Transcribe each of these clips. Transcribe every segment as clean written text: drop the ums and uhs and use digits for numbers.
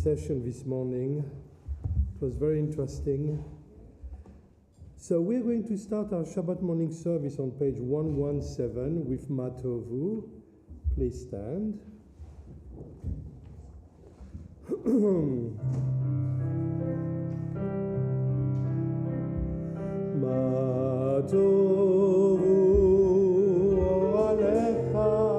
session this morning. It was very interesting. So we're going to start our Shabbat morning service on page 117 with Matovu. Please stand. Matovu alecha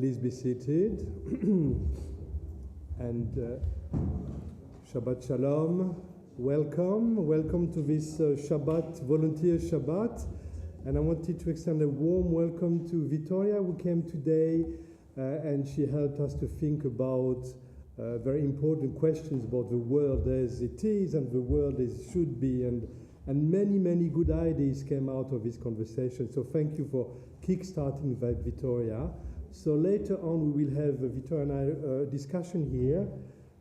Please be seated. And Shabbat Shalom. Welcome to this Shabbat, Volunteer Shabbat. And I wanted to extend a warm welcome to Victoria, who came today, and she helped us to think about very important questions about the world as it is and the world as it should be. And many good ideas came out of this conversation. So thank you for kickstarting that, Victoria. So later on, we will have Victoria and I a discussion here,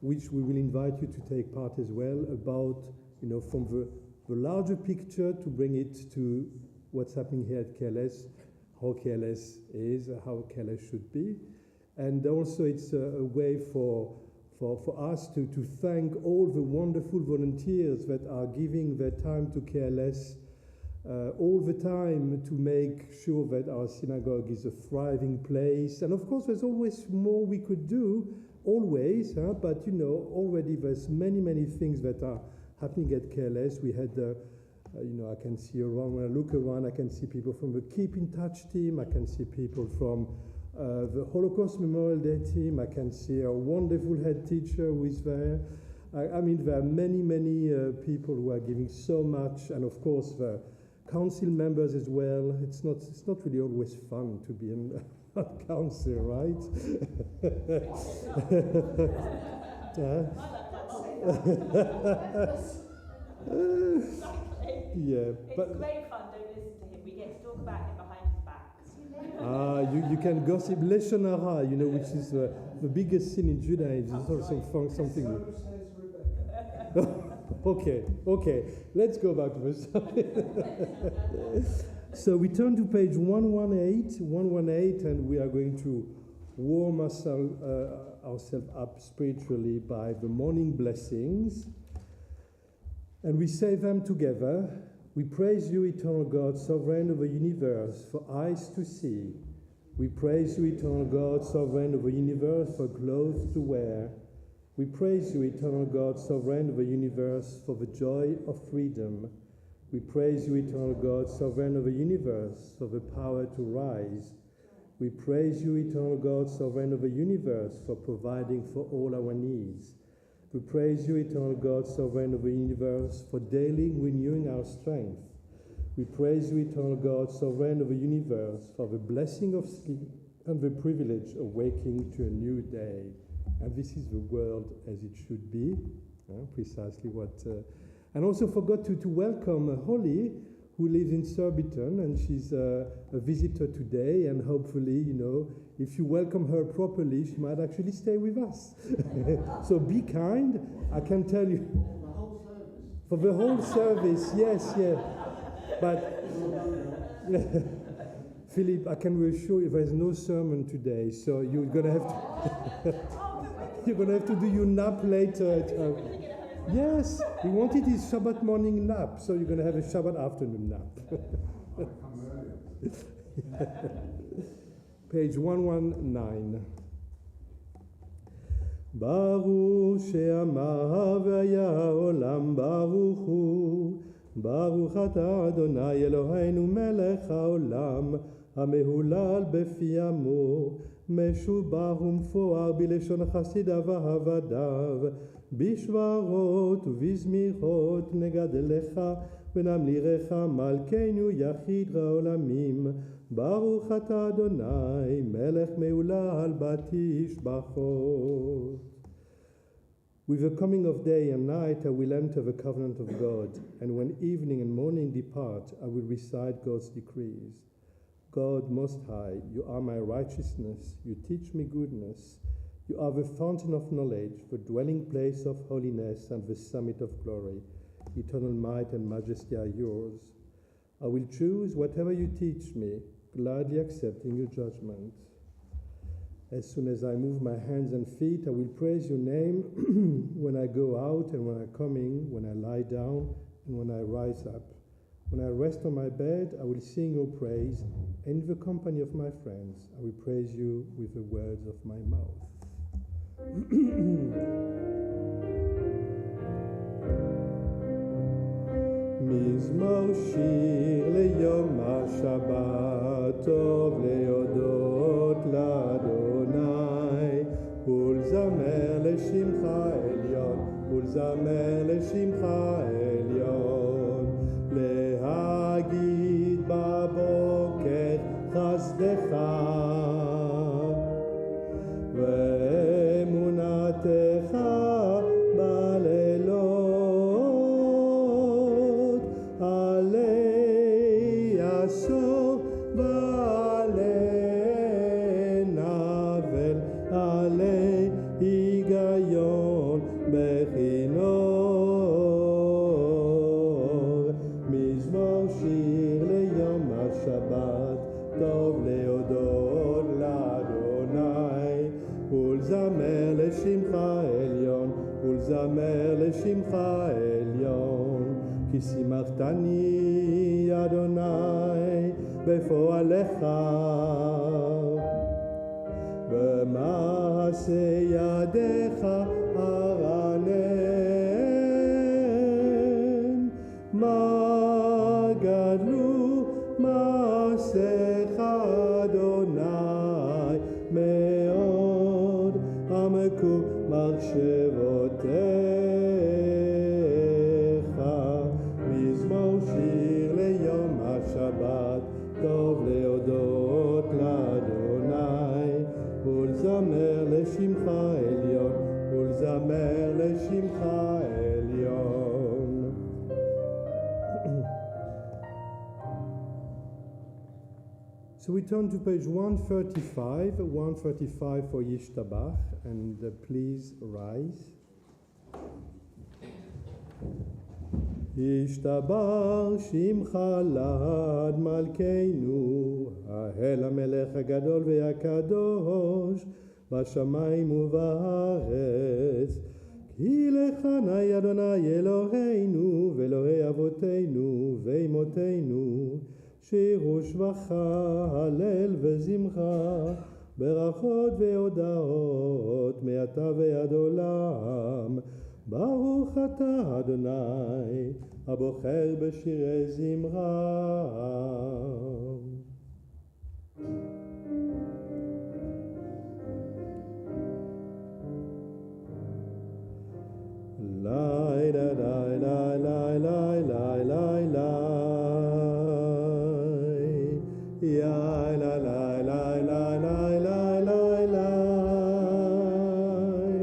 which we will invite you to take part as well, about, from the larger picture to bring it to what's happening here at KLS, how KLS is, how KLS should be. And also it's a way for us to thank all the wonderful volunteers that are giving their time to KLS all the time to make sure that our synagogue is a thriving place. And of course, there's always more we could do, always, but already there's many things that are happening at KLS. We had, I can see around, when I look around, I can see people from the Keep in Touch team, I can see people from the Holocaust Memorial Day team, I can see a wonderful head teacher who is there. There are many people who are giving so much, and of course the council members as well. It's not really always fun to be in council, right? Yeah, but it's great fun. Don't listen to him. We get to talk about him behind his back. You can gossip leshon hara, which is the biggest sin in Judaism. It's also something. Okay. Let's go back to the story. So we turn to page 118, and we are going to warm ourselves up spiritually by the morning blessings. And we say them together. We praise you, eternal God, sovereign of the universe, for eyes to see. We praise you, eternal God, sovereign of the universe, for clothes to wear. We praise you, eternal God, sovereign of the universe, for the joy of freedom. We praise you, eternal God, sovereign of the universe, for the power to rise. We praise you, eternal God, sovereign of the universe, for providing for all our needs. We praise you, eternal God, sovereign of the universe, for daily renewing our strength. We praise you, eternal God, sovereign of the universe, for the blessing of sleep and the privilege of waking to a new day. And this is the world as it should be, precisely what... And also forgot to welcome Holly, who lives in Surbiton, and she's a visitor today, and hopefully, if you welcome her properly, she might actually stay with us. So be kind, I can tell you. For the whole service, yes. But, Philip, I can reassure you there's no sermon today, so you're going to have to... You're going to have to do your nap later at home. Yes, we wanted his Shabbat morning nap, so you're going to have a Shabbat afternoon nap. Page 119. Baruch she'amar v'haya olam baruch hu, baruch ata Adonai Eloheinu melech haolam, המהולל בפי עמו, משובח ומפואר בלשון חסידיו ואהבדיו, בשברות ובזמירות נגדלך ונמלירך מלכנו יחיד העולמים, ברוך אתה אדוני מלך מהולל בתשבחות. With the coming of day and night I will enter the covenant of God, and when evening and morning depart I will recite God's decrees. God Most High, you are my righteousness, you teach me goodness, you are the fountain of knowledge, the dwelling place of holiness and the summit of glory. Eternal might and majesty are yours. I will choose whatever you teach me, gladly accepting your judgment. As soon as I move my hands and feet, I will praise your name when I go out and when I come in, when I lie down and when I rise up. When I rest on my bed, I will sing your praise, and in the company of my friends, I will praise you with the words of my mouth. מזמור שיר ליום השבת, טוב להודות לאדוני, ולזמר לשמך עליון, ולזמר לשמך עליון, להגיד בבוקר חסדך, ואמונתך בלילות, עלי עשור ועלי נבל, עלי היגיון בכינור. מזמור שיר ליום השבת, טוב להודות לאדוני, ולזמר לשמך עליון, ולזמר לשמך עליון. כי שימחתני אדוני בפועלך, במעשה ידיך ארנן. מה גדלו מעשיך אדוני, מאוד עמקו מחשבותיך. מזמור שיר ליום השבת, טוב להודות לאדוני, ולזמר לשמך עליון, ולזמר לשמך עליון. So we turn to page 135 for Yishtabach, and please rise. ישתבח שמך לעד מלכנו, האל המלך הגדול והקדוש, בשמיים ובארץ. כי לך נאי אדוני אלוהינו, ואלוהי אבותינו ואמותינו, שירו שבחה, הלל וזמחה, ברכות והודאות מעתה ועד עולם. ברוך אתה אדוני, הבוחר בשירי זמרה. Lai da lai lai lai lai lai lai lai, ya la lai lai lai lai lai lai lai,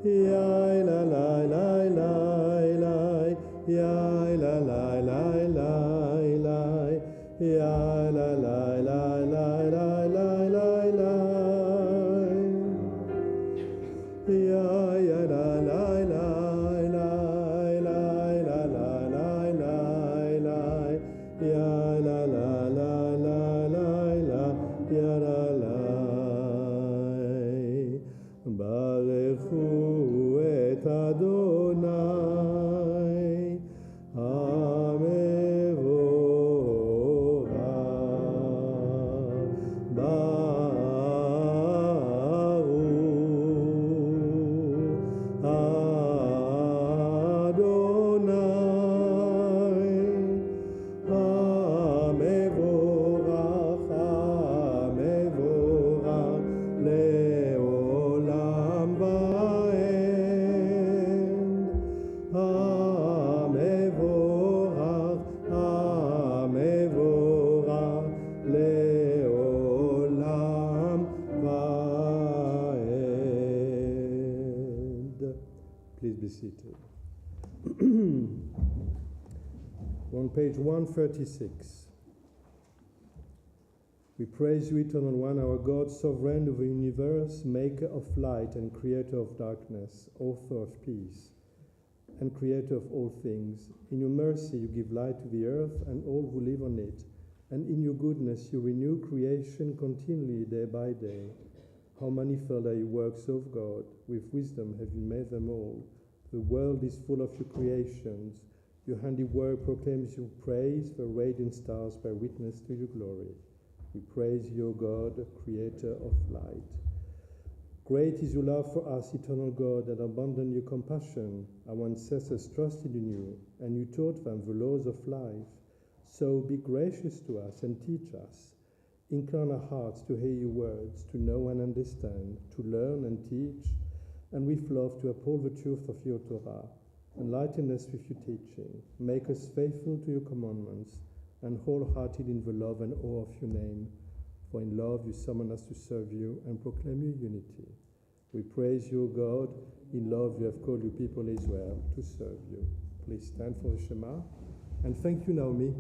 ya la lai lai lai lai, ya la lai lai lai lai, ya la lai lai lai lai lai lai lai, ya ya la lai lai lai lai lai lai lai lai, ya la la la la la la, ya la lai. ברכו את אדוני המבורך, ברוך אדוני המבורך, המבורך לעולם ועד, המבורך, המבורך לעולם ועד. Please be seated. On page 136. We praise you, Eternal One, our God, sovereign of the universe, maker of light and creator of darkness, author of peace, and creator of all things. In your mercy you give light to the earth and all who live on it, and in your goodness you renew creation continually day by day. How manifold are your works, O God! With wisdom have you made them all. The world is full of your creations. Your handiwork proclaims your praise, the radiant stars bear witness to your glory. We praise you, O God, creator of light. Great is your love for us, eternal God, and abundant your compassion. Our ancestors trusted in you, and you taught them the laws of life. So be gracious to us and teach us. Incline our hearts to hear your words, to know and understand, to learn and teach, and with love to uphold the truth of your Torah. Enlighten us with your teaching. Make us faithful to your commandments, and wholehearted in the love and awe of your name. For in love you summon us to serve you and proclaim your unity. We praise you, O God. In love you have called your people Israel to serve you. Please stand for the Shema. And thank you, Naomi.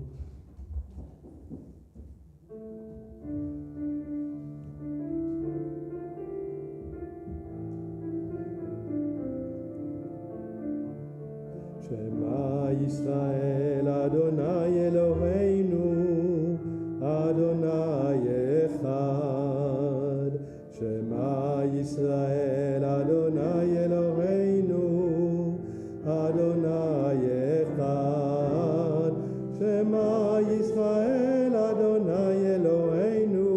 Shema Yisrael, Adonai Eloheinu, Adonai Echad. Shema Yisrael, Adonai Eloheinu, Adonai Echad. Shema Yisrael, Adonai Eloheinu,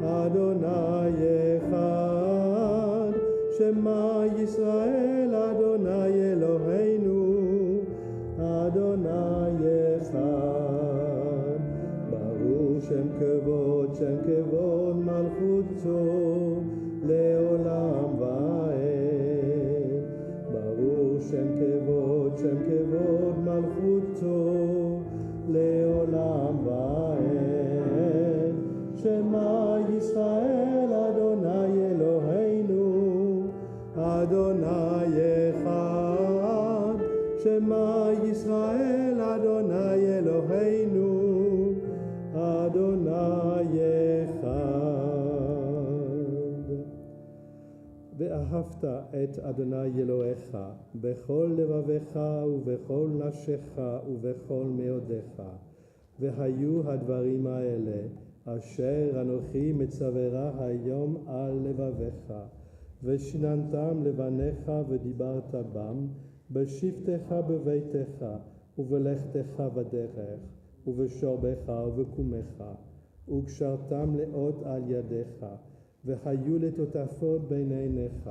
Adonai Echad. Shema Yisrael, Adonai Eloheinu, Adonai Echad. Baruch Shem Kevod Malchuto Leolam Vaed. Baruch Shem Kevod Malchuto Leolam Vaed. Shema Yisrael, Adonai Eloheinu, Adonai Echad. Shema Yisrael, Adonai Eloheinu, Adonai Echad. ואהבת את אדוני אלוהיך בכל לבבך ובכל נפשך ובכל מאודיך. והיו הדברים האלה אשר אנוכי מצווך היום על לבבך, ושיננתם לבניך ודיברת בם, בשבתך בביתך ובלכתך בדרך, ובשורבך ובקומך, וקשרתם לאות על ידיך, והיו לטוטפות בין עיניך,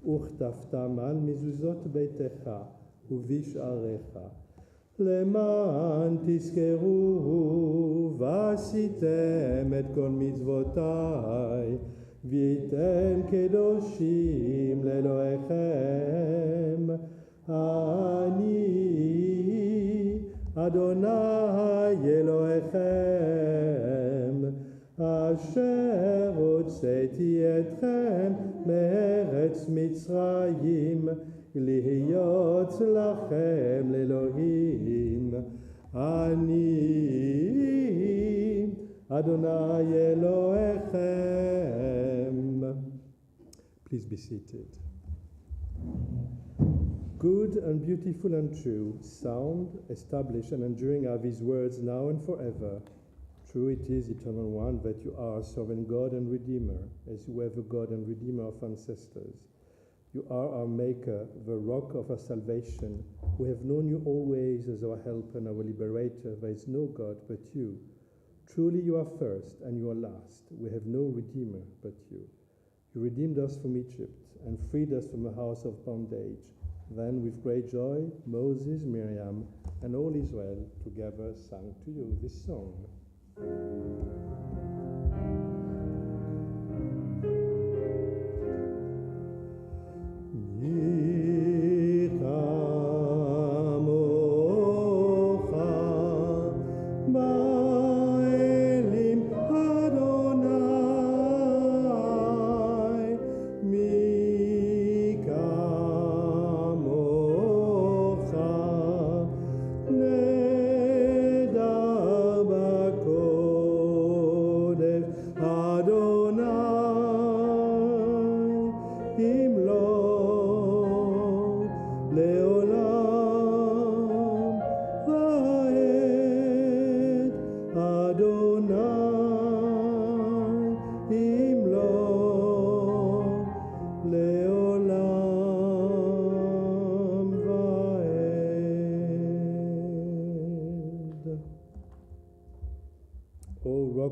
וכתבתם על מזוזות ביתך ובשעריך. למען תזכרו ועשיתם את כל מצוותיי, והייתם קדושים לאלוהיכם. אני אדוני אלוהיכם, אשר הוצאתי אתכם מארץ מצרים, להיות לכם לאלוהים. אני אדוני אלוהיכם. Please be seated. Good and beautiful and true, sound, established and enduring are these words now and forever. True it is, eternal one, that you are sovereign God and Redeemer, as you were the God and Redeemer of ancestors. You are our Maker, the rock of our salvation. We have known you always as our helper and our liberator. There is no God but you. Truly you are first and you are last. We have no Redeemer but you. You redeemed us from Egypt and freed us from the house of bondage. Then with great joy, Moses, Miriam, and all Israel together sang to you this song.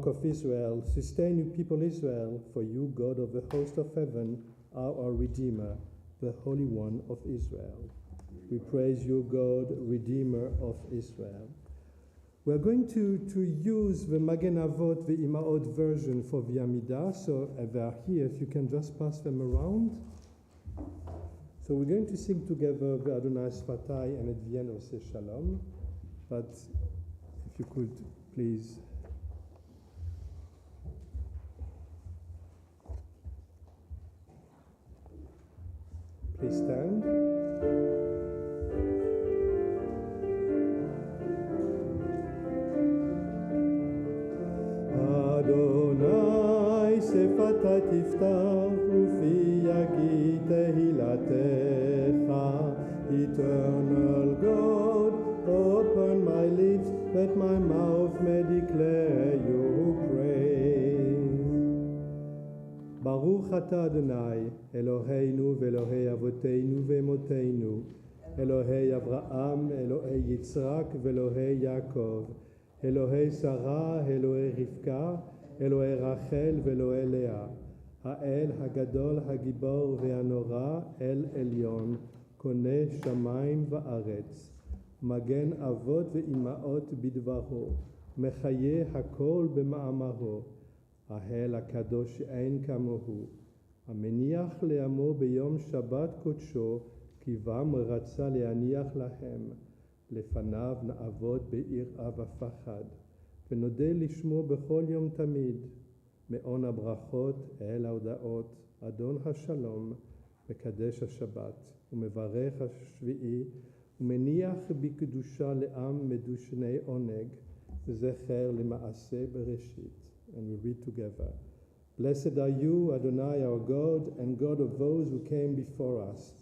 Of Israel, sustain you people Israel, for you, God of the host of heaven, are our Redeemer, the Holy One of Israel. We praise you, God, Redeemer of Israel. We're going to use the Magen Avot, the Imaot version for the Amidah, so they are here, if you can just pass them around. So we're going to sing together the Adonai Sfatai, and at the end we'll say Shalom. But if you could please stand. Adonai sefatai tiftach ufi yagi tehilatecha. Eternal God, open my lips that my mouth may declare your praise. Baruch atah Adonai, Eloheinu ve'Elohei avoteinu ve'emoteinu, Elohei Avraham, Elohei Yitzhak ve'Elohei Yaakov, Elohei Sarah, Elohei Rivka, Elohei Rachel ve'Elohei Leah, Ha'el Hagadol Hagibor ve'Anora, El Elyon, Koneh Shamayim va'aretz, Magen Avot ve'imaot bidvaro, Mechaye Hakol b'ma'amaro, ההל הקדוש אין כמוהו, המניח לעמו ביום שבת קודשו, כי בם רצה להניח להם. לפניו נעבוד ביראה ופחד, ונודה לשמו בכל יום תמיד. מעון הברכות אל ההודעות, אדון השלום, מקדש השבת, ומברך השביעי, ומניח בקדושה לעם מדושני עונג, זכר למעשה בראשית. And we read together. Blessed are you, Adonai, our God, and God of those who came before us,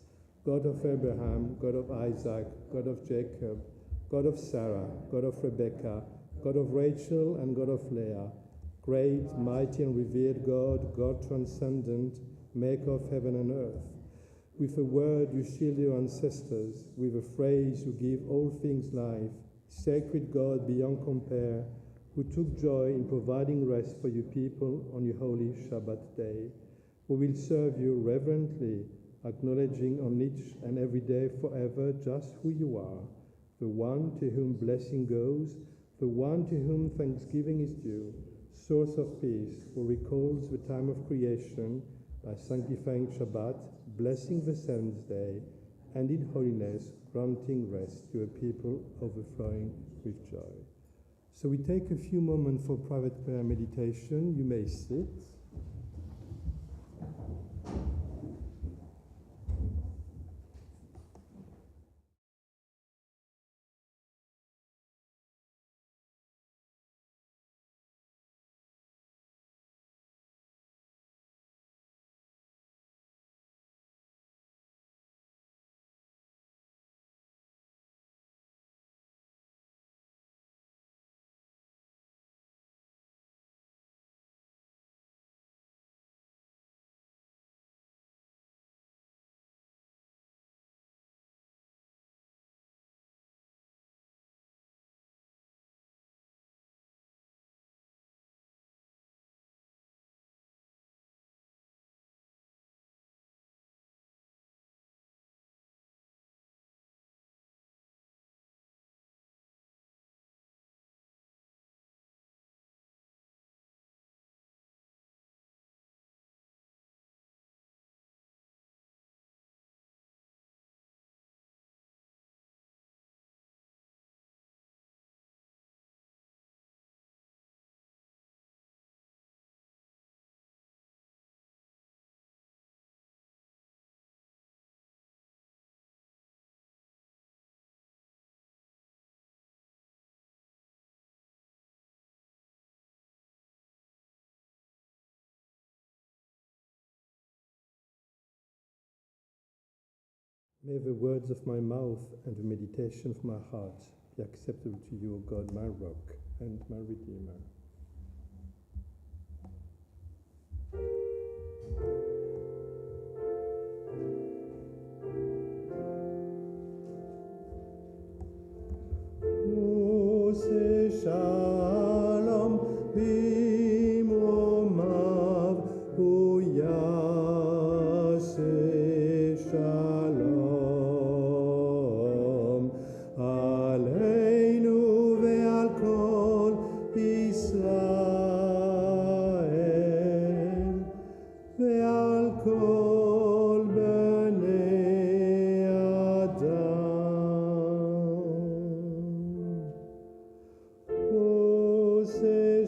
God of Abraham, God of Isaac, God of Jacob, God of Sarah, God of Rebecca, God of Rachel, and God of Leah, great, mighty, and revered God, God transcendent, maker of heaven and earth. With a word you shield your ancestors, with a phrase you give all things life, sacred God beyond compare, who took joy in providing rest for your people on your holy Shabbat day. We will serve you reverently, acknowledging on each and every day forever just who you are, the one to whom blessing goes, the one to whom thanksgiving is due, source of peace, who recalls the time of creation by sanctifying Shabbat, blessing the seventh day, and in holiness granting rest to a people overflowing with joy. So we take a few moments for private prayer meditation. You may sit. May the words of my mouth and the meditation of my heart be acceptable to you, O God, my rock and my redeemer. Shalom b'momav uyaseh shalom aleinu ve'al kol Israel ve'al kol bnei Adam.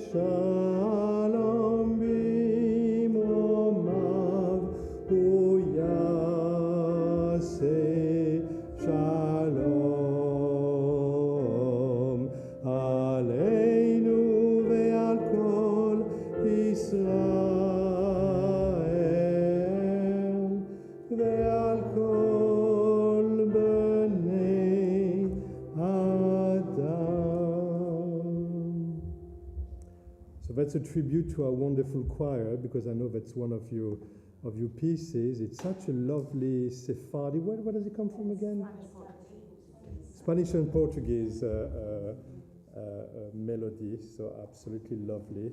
Shalom b'momav uyaseh shalom aleinu ve'al kol Israel ve'al kol bnei Adam. So that's a tribute to our wonderful choir, because I know that's one of your pieces. It's such a lovely Sephardi. Where does it come from again? Spanish and Portuguese melody. So absolutely lovely.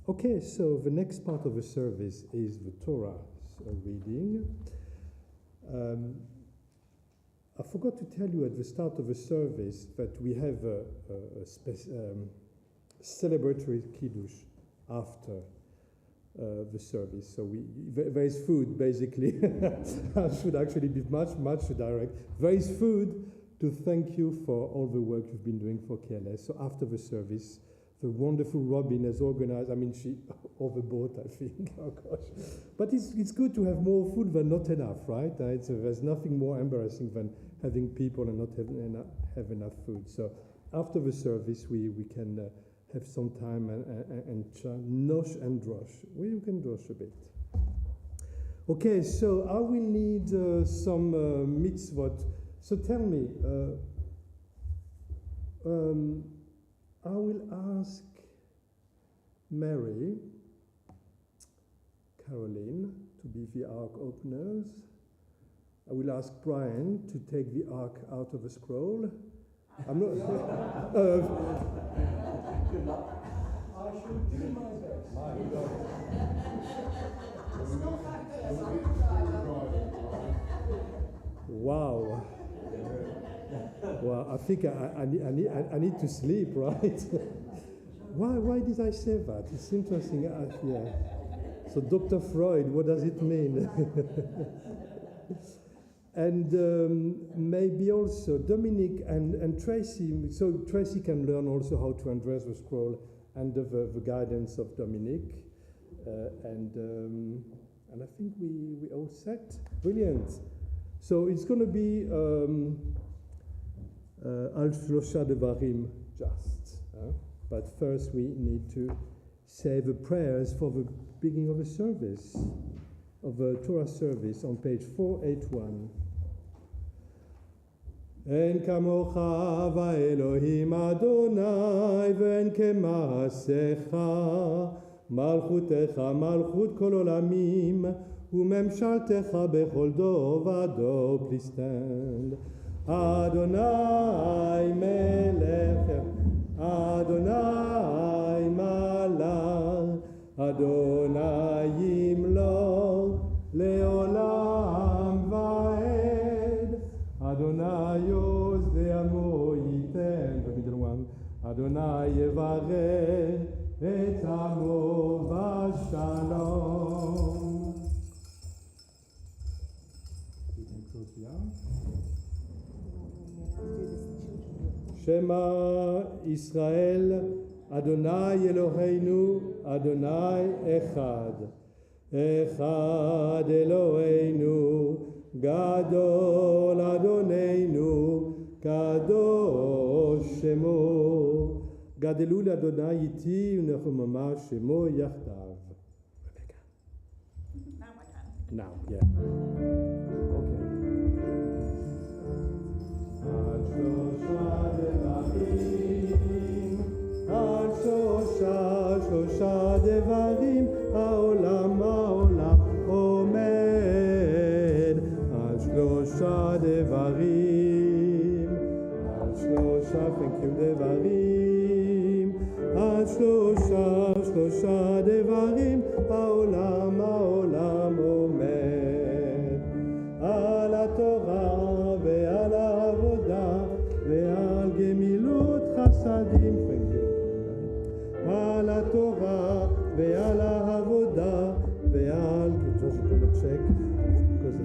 Okay, so the next part of the service is the Torah reading. I forgot to tell you at the start of the service that we have a celebratory kiddush after the service. So there is food, basically. I should actually be much direct. There is food to thank you for all the work you've been doing for KLS. So after the service, the wonderful Robin has organized, she overbought, I think, oh gosh. But it's good to have more food than not enough, right? There's nothing more embarrassing than having people and not have enough food. So after the service, we can have some time and nosh and drosh. Well, you can drosh a bit. Okay, so I will need some mitzvot. So tell me, I will ask Mary, Caroline, to be the ark openers. I will ask Brian to take the ark out of the scroll. I'm not. I should do my best. Wow. Well, I think I need to sleep, right? Why did I say that? It's interesting. Yeah. So, Dr. Freud, what does it mean? And maybe also Dominic and Tracy. So Tracy can learn also how to undress the scroll under the guidance of Dominic. And I think we all set. Brilliant. So it's going to be Al Shlosha Devarim just. But first we need to say the prayers for the beginning of the service, of the Torah service on page 481. En kamocha va'elohim Adonai ve'en kemaasecha malchutecha malchut kol olamim u'memshaltecha bechol dor v'ador. Please stand. Adonai melech, Adonai malach, Adonai yimlok leolam va'ed. Adonai yos ve'amo yitem. The middle one. Adonai yevarech et amo v'shalom. You can close the eyes. Shema Israel, Adonai Eloheinu, Adonai Echad. Echad Eloheinu, Gadol Adoneinu, Kadosh Shemo. Gadelu Adonai iti unechumama Shemo yachdav. Rebecca. Now I can. Now, yeah. Okay. Al Shosha Devarim, Haolam Omed. Al Shosha Devarim, Al Shosha, thank you, Devarim. Al Shosha Devarim, Haolam Omed. Al Torah ve'al Avodah ve'al Gemilut Chasadim. Thank you. Al Torah ve'al Avodah ve'al. Just gonna check because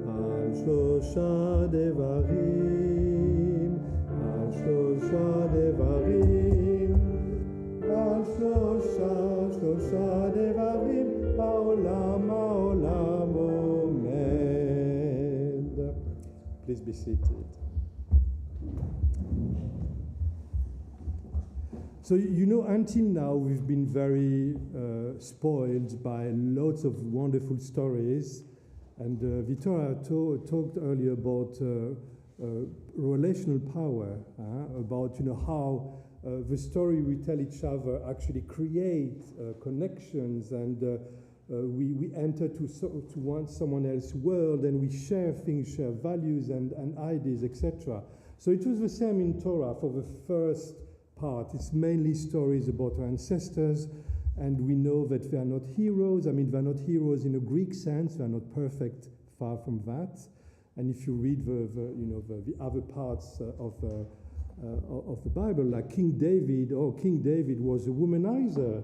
Al Shosha Devarim, Al Shosha Devarim, Al Shosha Devarim, Haolam Omed. Please be seated. So, you know, until now we've been very spoiled by lots of wonderful stories. And Victoria talked earlier about relational power, about, you know, how the story we tell each other actually create connections, and we enter to someone else's world, and we share things, share values and ideas, etc. So it was the same in Torah for the first part. It's mainly stories about our ancestors, and we know that they are not heroes. I mean, they're not heroes in a Greek sense. They're not perfect, far from that. And if you read the other parts of the Bible, like King David was a womanizer.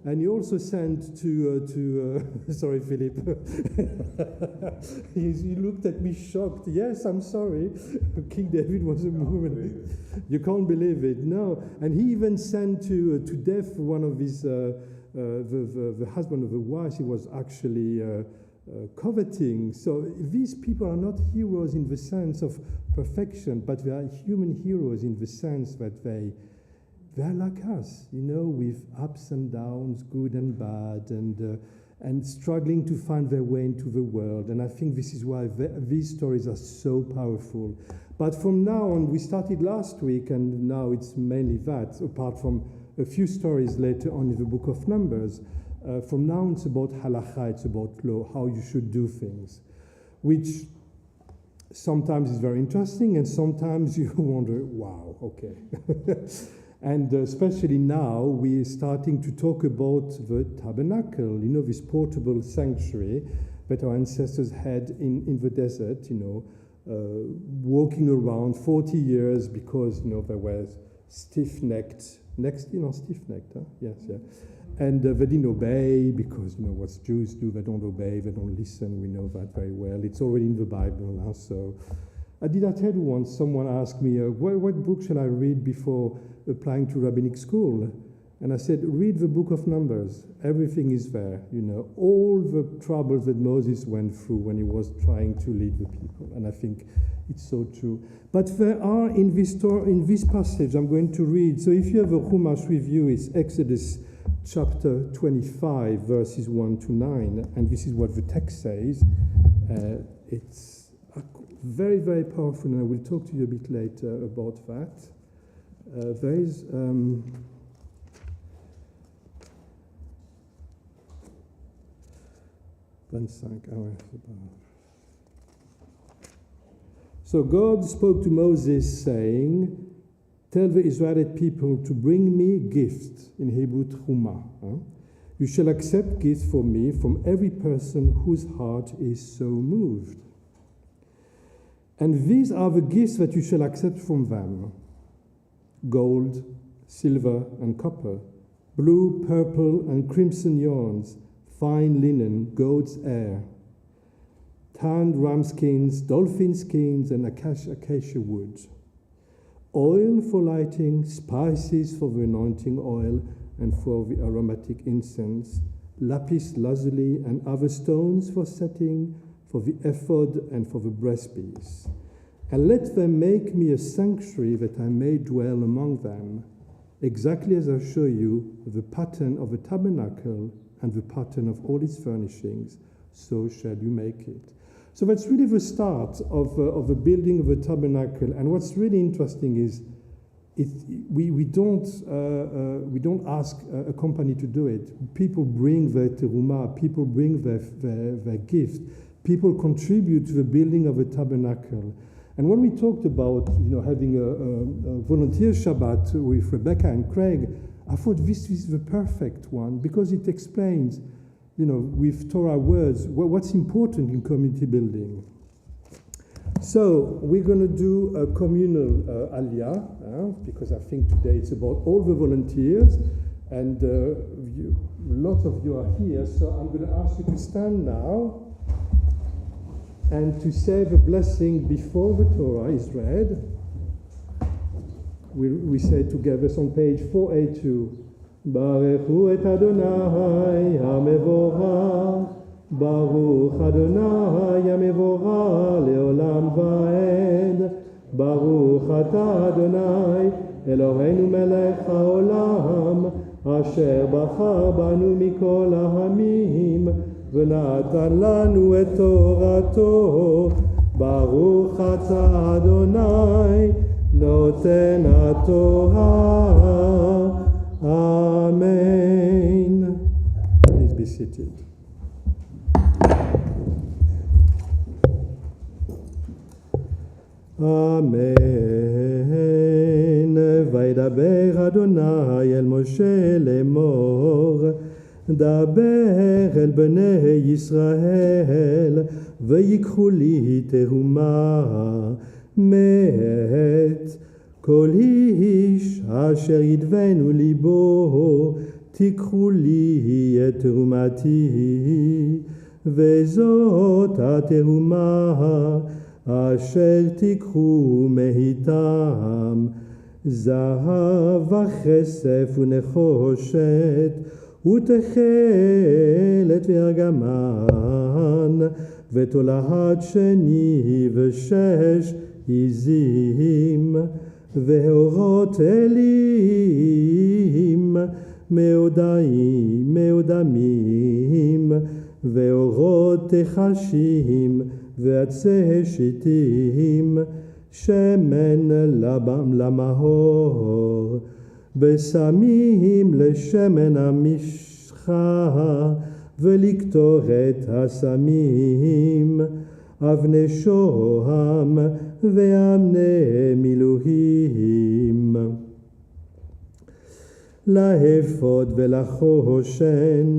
And he also sent to sorry, Philip. He looked at me shocked. Yes, I'm sorry. King David was a woman. You can't believe it. No. And he even sent to death one of his, the husband of the wife he was actually coveting. So these people are not heroes in the sense of perfection, but they are human heroes in the sense that they they're like us, with ups and downs, good and bad, and struggling to find their way into the world. And I think this is why these stories are so powerful. But from now on, we started last week, and now it's mainly that, apart from a few stories later on in the book of Numbers. From now on, it's about halakha, it's about law, how you should do things, which sometimes is very interesting, and sometimes you wonder, wow, okay. And especially now, we're starting to talk about the tabernacle, this portable sanctuary that our ancestors had in the desert, walking around 40 years because, they were stiff-necked, stiff-necked, huh? Yes, yeah. And they didn't obey because, what Jews do, they don't obey, they don't listen, we know that very well. It's already in the Bible, huh? So did I tell you once, someone asked me, what book shall I read before applying to rabbinic school? And I said, read the book of Numbers. Everything is there, all the troubles that Moses went through when he was trying to lead the people. And I think it's so true. But there are, in this passage I'm going to read, so if you have a Chumash with you, it's Exodus chapter 25, verses 1 to 9, and this is what the text says. It's very, very powerful, and I will talk to you a bit later about that. There is... So God spoke to Moses, saying, tell the Israelite people to bring me gifts, in Hebrew truma. You shall accept gifts for me from every person whose heart is so moved. And these are the gifts that you shall accept from them: gold, silver, and copper, blue, purple, and crimson yarns, fine linen, goat's hair, tanned ram skins, dolphin skins, and acacia wood, oil for lighting, spices for the anointing oil and for the aromatic incense, lapis lazuli and other stones for setting, for the ephod and for the breastpiece. And let them make me a sanctuary that I may dwell among them, exactly as I show you the pattern of the tabernacle and the pattern of all its furnishings, so shall you make it. So that's really the start of the building of the tabernacle. And what's really interesting is we don't ask a company to do it. People bring their terumah, people bring their gift, people contribute to the building of the tabernacle. And when we talked about having a volunteer Shabbat with Rebecca and Craig, I thought this is the perfect one because it explains, with Torah words, what's important in community building. So we're going to do a communal aliyah, because I think today it's about all the volunteers, and lots of you are here, so I'm going to ask you to stand now and to say the blessing before the Torah is read. We say together, it's on page 482. Baruchu et Adonai HaMevorach, Baruch Adonai HaMevorach leolam va'ed, Baruch Ata Adonai Eloheinu melech haolam, asher bachar banu mikol ha'amim, v'natan lanu et torato, Baruch Ata Adonai Noten HaTorah. Amen. Please be seated. Amen. Vaydaber Adonai el Moshe lemor, daber el bnei Yisrael, vayikhu li terumah met. כל איש אשר ידבנו ליבו, תיקחו לי את תרומתי, וזאת התרומה אשר תיקחו מאיתם, זהב וכסף ונחושת, ותכלת וארגמן, ותולעת שני ושש עזים, ואורות אלים מאודמים, ואורות תחשים ועצי שיטים, שמן למהור, בשמים לשמן המשחה, ולקטורת הסמים, אבני שוהם ואבני מילואים. לאפוד ולחושן,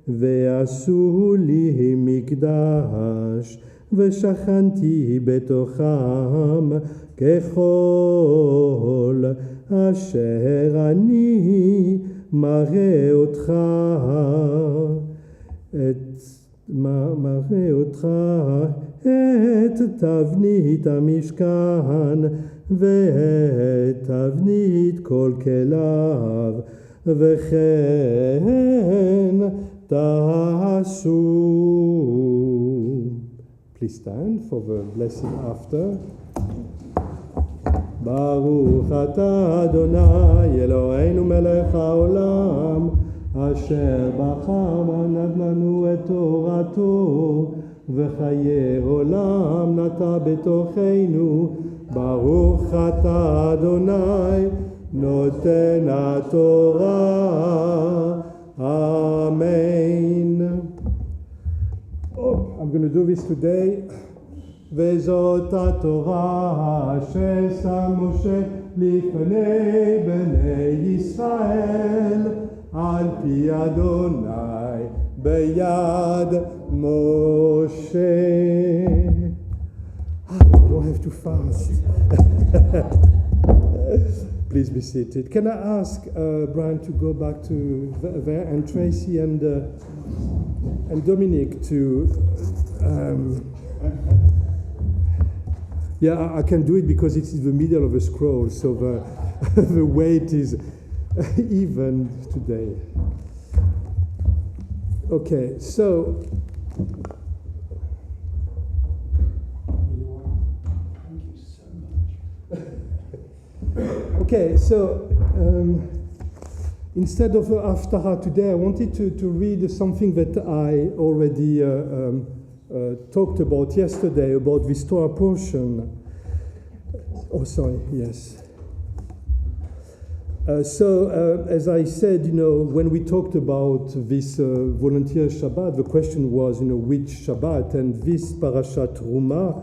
ועשו לי מקדש, ושכנתי בתוכם ככל אשר אני מראה אותך, מראה אותך את תבנית המשכן ואת תבנית כל כליו, וכן תעשו. Please stand for the blessing after. ברוך אתה אדוני אלוהינו מלך העולם, אשר בחר ונתן לנו את תורתו, וחיי עולם נטע בתוכנו. ברוך אתה אדוני נותן התורה. Amen. I'm going to do this today. וזאת התורה ששם משה לפני בני ישראל, על פי אדוני ביד משה. I don't have to fast. Please be seated. Can I ask Brian to go back to there, and Tracy and Dominic to... yeah, I can do it because it's in the middle of a scroll, so the weight is even today. Okay, so... Okay, so instead of Haftarah today, I wanted to read something that I already talked about yesterday, about this Torah portion. Oh, sorry, yes. As I said, when we talked about this volunteer Shabbat, the question was, which Shabbat, and this Parashat Truma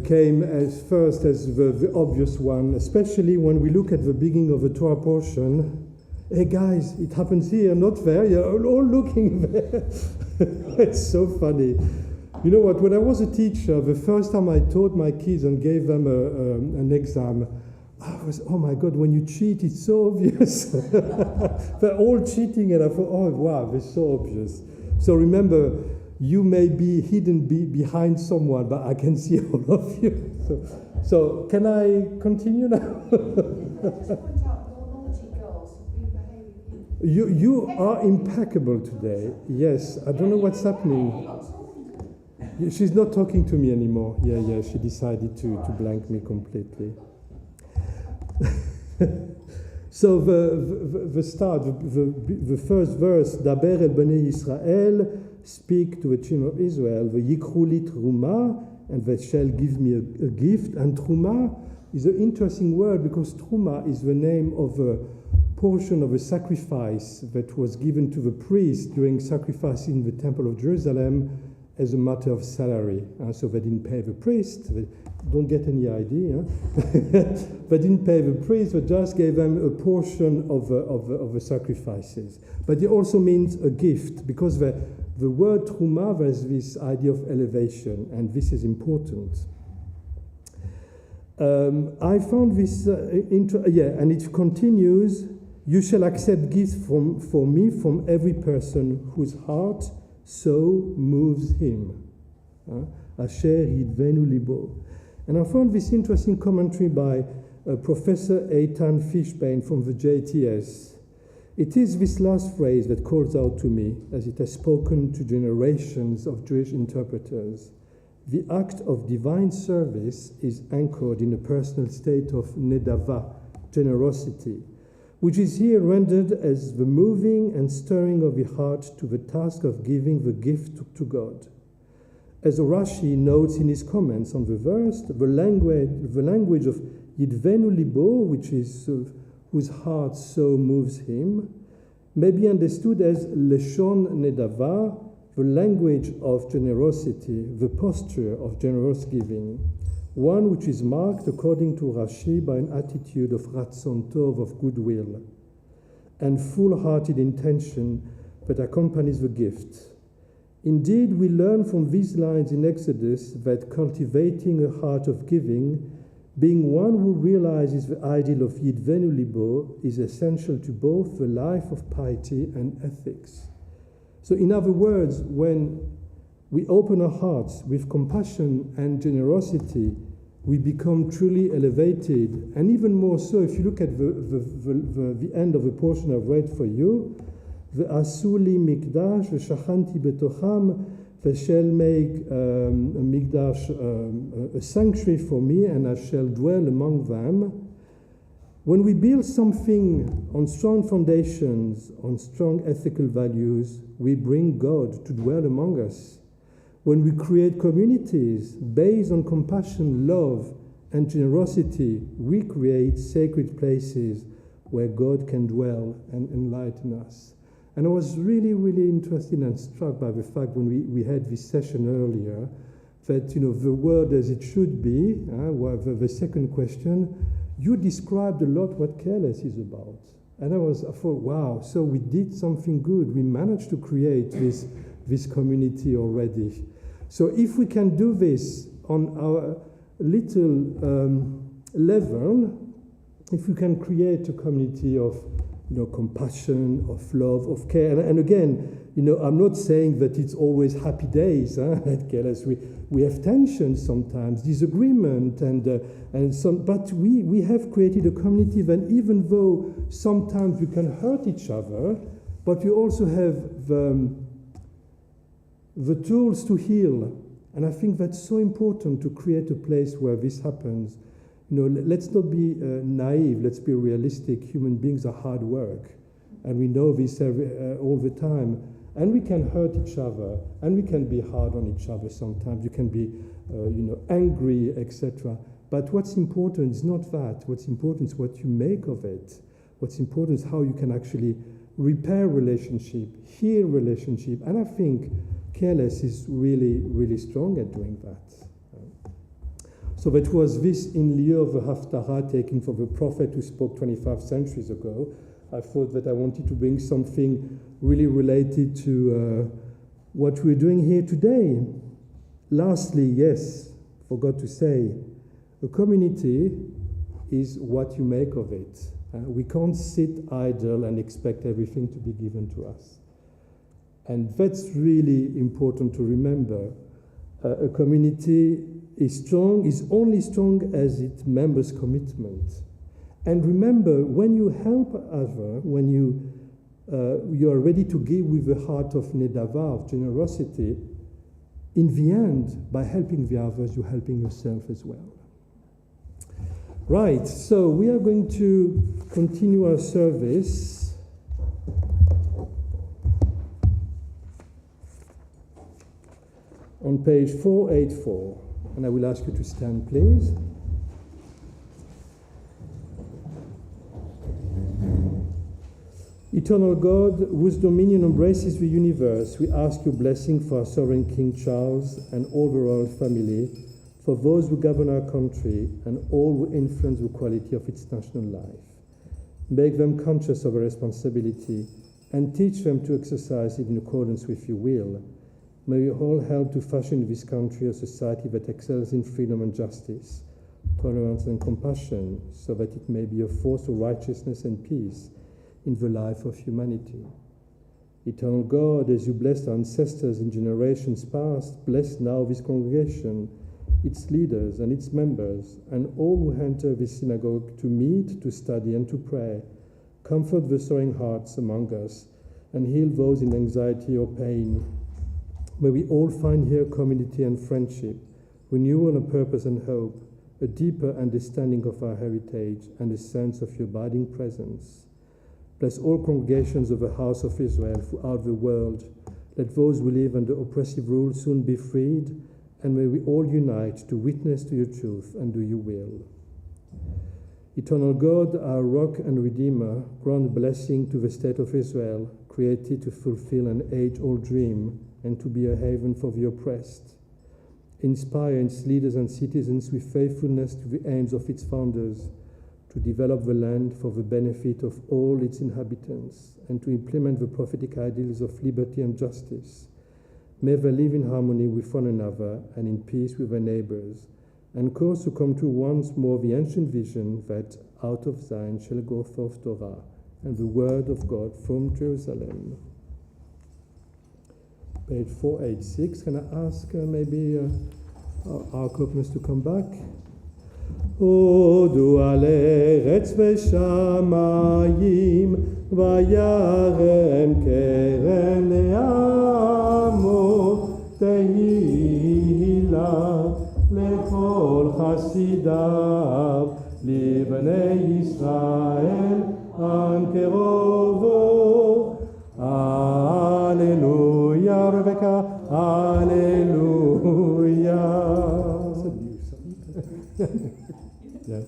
came as first as the obvious one, especially when we look at the beginning of the Torah portion. Hey guys, it happens here, not there. You're all looking there. It's so funny. You know what? When I was a teacher, the first time I taught my kids and gave them an exam, I was, oh my God, when you cheat, it's so obvious. They're all cheating, and I thought, oh wow, it's so obvious. So remember, you may be hidden behind someone, but I can see all of you. So can I continue now? You are impeccable today. Yes, I don't know what's happening. She's not talking to me anymore. Yeah, she decided to blank me completely. So the start, the first verse, Daber el bnei Yisrael, speak to the children of Israel, v'yikru li truma, and they shall give me a gift. And truma is an interesting word because truma is the name of a portion of a sacrifice that was given to the priest during sacrifice in the Temple of Jerusalem as a matter of salary. So they didn't pay the priest. They don't get any idea. They didn't pay the priest. They just gave them a portion of the sacrifices. But it also means a gift because the word truma has this idea of elevation, and this is important. I found this and it continues. You shall accept gifts for me from every person whose heart so moves him. Asher yidvenu libo. And I found this interesting commentary by Professor Eitan Fishbein from the JTS. It is this last phrase that calls out to me, as it has spoken to generations of Jewish interpreters. the act of divine service is anchored in a personal state of nedava, generosity, which is here rendered as the moving and stirring of the heart to the task of giving the gift to God. As Rashi notes in his comments on the verse, the language of Yidvenu libo, which is whose heart so moves him, may be understood as Leshon Nedava, the language of generosity, the posture of generous giving, one which is marked, according to Rashi, by an attitude of Ratzon Tov, of goodwill, and full-hearted intention that accompanies the gift. Indeed, we learn from these lines in Exodus that cultivating a heart of giving, being one who realizes the ideal of Yidvenu libo, is essential to both the life of piety and ethics. So in other words, when we open our hearts with compassion and generosity, we become truly elevated. And even more so, if you look at the end of the portion I've read for you, Ve'asu li mikdash ve'shachanti betocham, they shall make a mikdash, a sanctuary for me, and I shall dwell among them. When we build something on strong foundations, on strong ethical values, we bring God to dwell among us. When we create communities based on compassion, love, and generosity, we create sacred places where God can dwell and enlighten us. And I was really, really interested and struck by the fact when we had this session earlier that, the word as it should be, the second question, you described a lot what careless is about. And I thought, wow, so we did something good. We managed to create this community already. So if we can do this on our little level, if we can create a community of compassion, of love, of care. And again, I'm not saying that it's always happy days at Keles. We have tensions sometimes, disagreement, and some. But we have created a community that even though sometimes we can hurt each other, but we also have the tools to heal. And I think that's so important to create a place where this happens. Let's not be naive, let's be realistic. Human beings are hard work, and we know this all the time. And we can hurt each other, and we can be hard on each other sometimes. You can be, angry, etc. But what's important is not that. What's important is what you make of it. What's important is how you can actually repair relationship, heal relationship. And I think Keles is really, really strong at doing that. So that was this in lieu of the Haftarah taken from the prophet who spoke 25 centuries ago. I thought that I wanted to bring something really related to what we're doing here today. Lastly, yes, forgot to say, a community is what you make of it. We can't sit idle and expect everything to be given to us. And that's really important to remember. A community is only strong as its members' commitment. And remember, when you help others, when you are ready to give with the heart of nedava, of generosity, in the end, by helping the others, you're helping yourself as well. Right, so we are going to continue our service. On page 484. And I will ask you to stand, please. Eternal God, whose dominion embraces the universe, we ask your blessing for our sovereign King Charles and all the royal family, for those who govern our country and all who influence the quality of its national life. Make them conscious of their responsibility and teach them to exercise it in accordance with your will. May we all help to fashion in this country a society that excels in freedom and justice, tolerance and compassion, so that it may be a force of righteousness and peace in the life of humanity. Eternal God, as you blessed our ancestors in generations past, bless now this congregation, its leaders and its members, and all who enter this synagogue to meet, to study, and to pray. Comfort the sorrowing hearts among us, and heal those in anxiety or pain. May we all find here community and friendship, renewal of purpose and hope, a deeper understanding of our heritage, and a sense of your abiding presence. Bless all congregations of the house of Israel throughout the world. Let those who live under oppressive rule soon be freed, and may we all unite to witness to your truth and do your will. Eternal God, our rock and redeemer, grant blessing to the state of Israel, created to fulfill an age-old dream and to be a haven for the oppressed. Inspire its leaders and citizens with faithfulness to the aims of its founders, to develop the land for the benefit of all its inhabitants, and to implement the prophetic ideals of liberty and justice. May they live in harmony with one another and in peace with their neighbors, and cause to come true once more the ancient vision that out of Zion shall go forth Torah, and the word of God from Jerusalem. Page 486. Can I ask maybe our couples to come back? הודו על ארץ ושמיים, וירם קרן לעמו, תהילה לכל חסידיו, לבני ישראל עם קרובו. Alleluia, Rebecca, Alleluia. Yeah.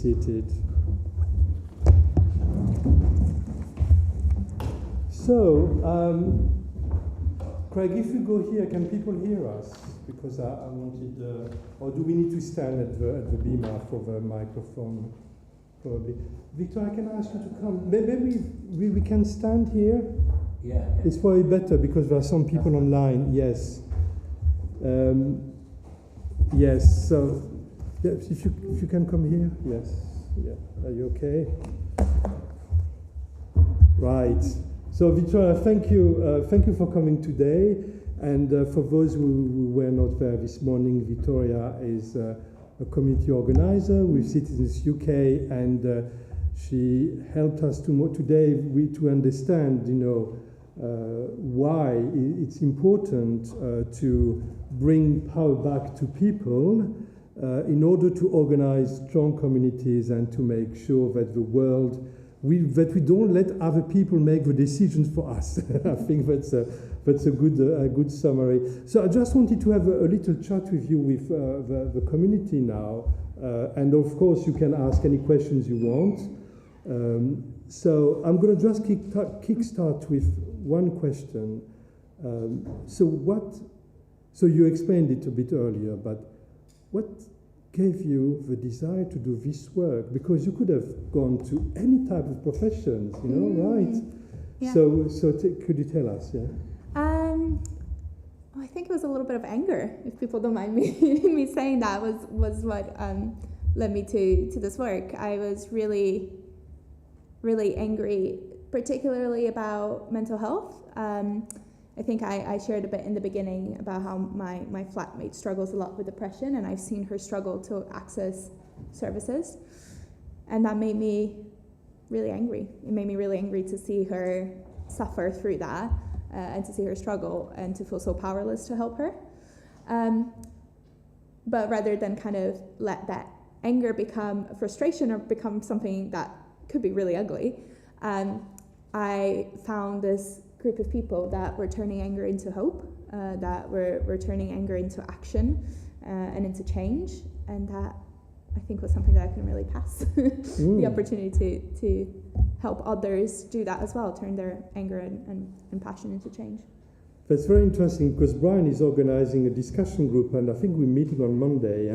Seated. So, Craig, if we go here, can people hear us? Because I wanted, or do we need to stand at the bima for the microphone? Probably. Victoria, can I ask you to come? Maybe we can stand here? Yeah. It's probably better because there are some people online. Yes. Yes, so if you can come here. Yes. Yeah. Are you okay? Right. So, Victoria, thank you for coming today. And for those who were not there this morning, Victoria is a community organizer with Citizens UK, and she helped us today to understand, why it's important to bring power back to people in order to organize strong communities and to make sure that that we don't let other people make the decisions for us. I think that's a good summary. So I just wanted to have a little chat with you with the community now, and of course you can ask any questions you want. So I'm going to just kickstart with one question. So you explained it a bit earlier, but what gave you the desire to do this work? Because you could have gone to any type of professions, right? Yeah. So could you tell us? Yeah. I think it was a little bit of anger, if people don't mind me saying that, was what led me to this work. I was really, really angry, particularly about mental health. I think I shared a bit in the beginning about how my flatmate struggles a lot with depression, and I've seen her struggle to access services. And that made me really angry. It made me really angry to see her suffer through that, and to see her struggle, and to feel so powerless to help her. But rather than kind of let that anger become a frustration or become something that could be really ugly, I found this group of people that were turning anger into hope, that were turning anger into action, and into change, and that I think was something that I can really pass the opportunity to help others do that as well, turn their anger and passion into change. That's very interesting, because Brian is organizing a discussion group, and I think we're meeting on Monday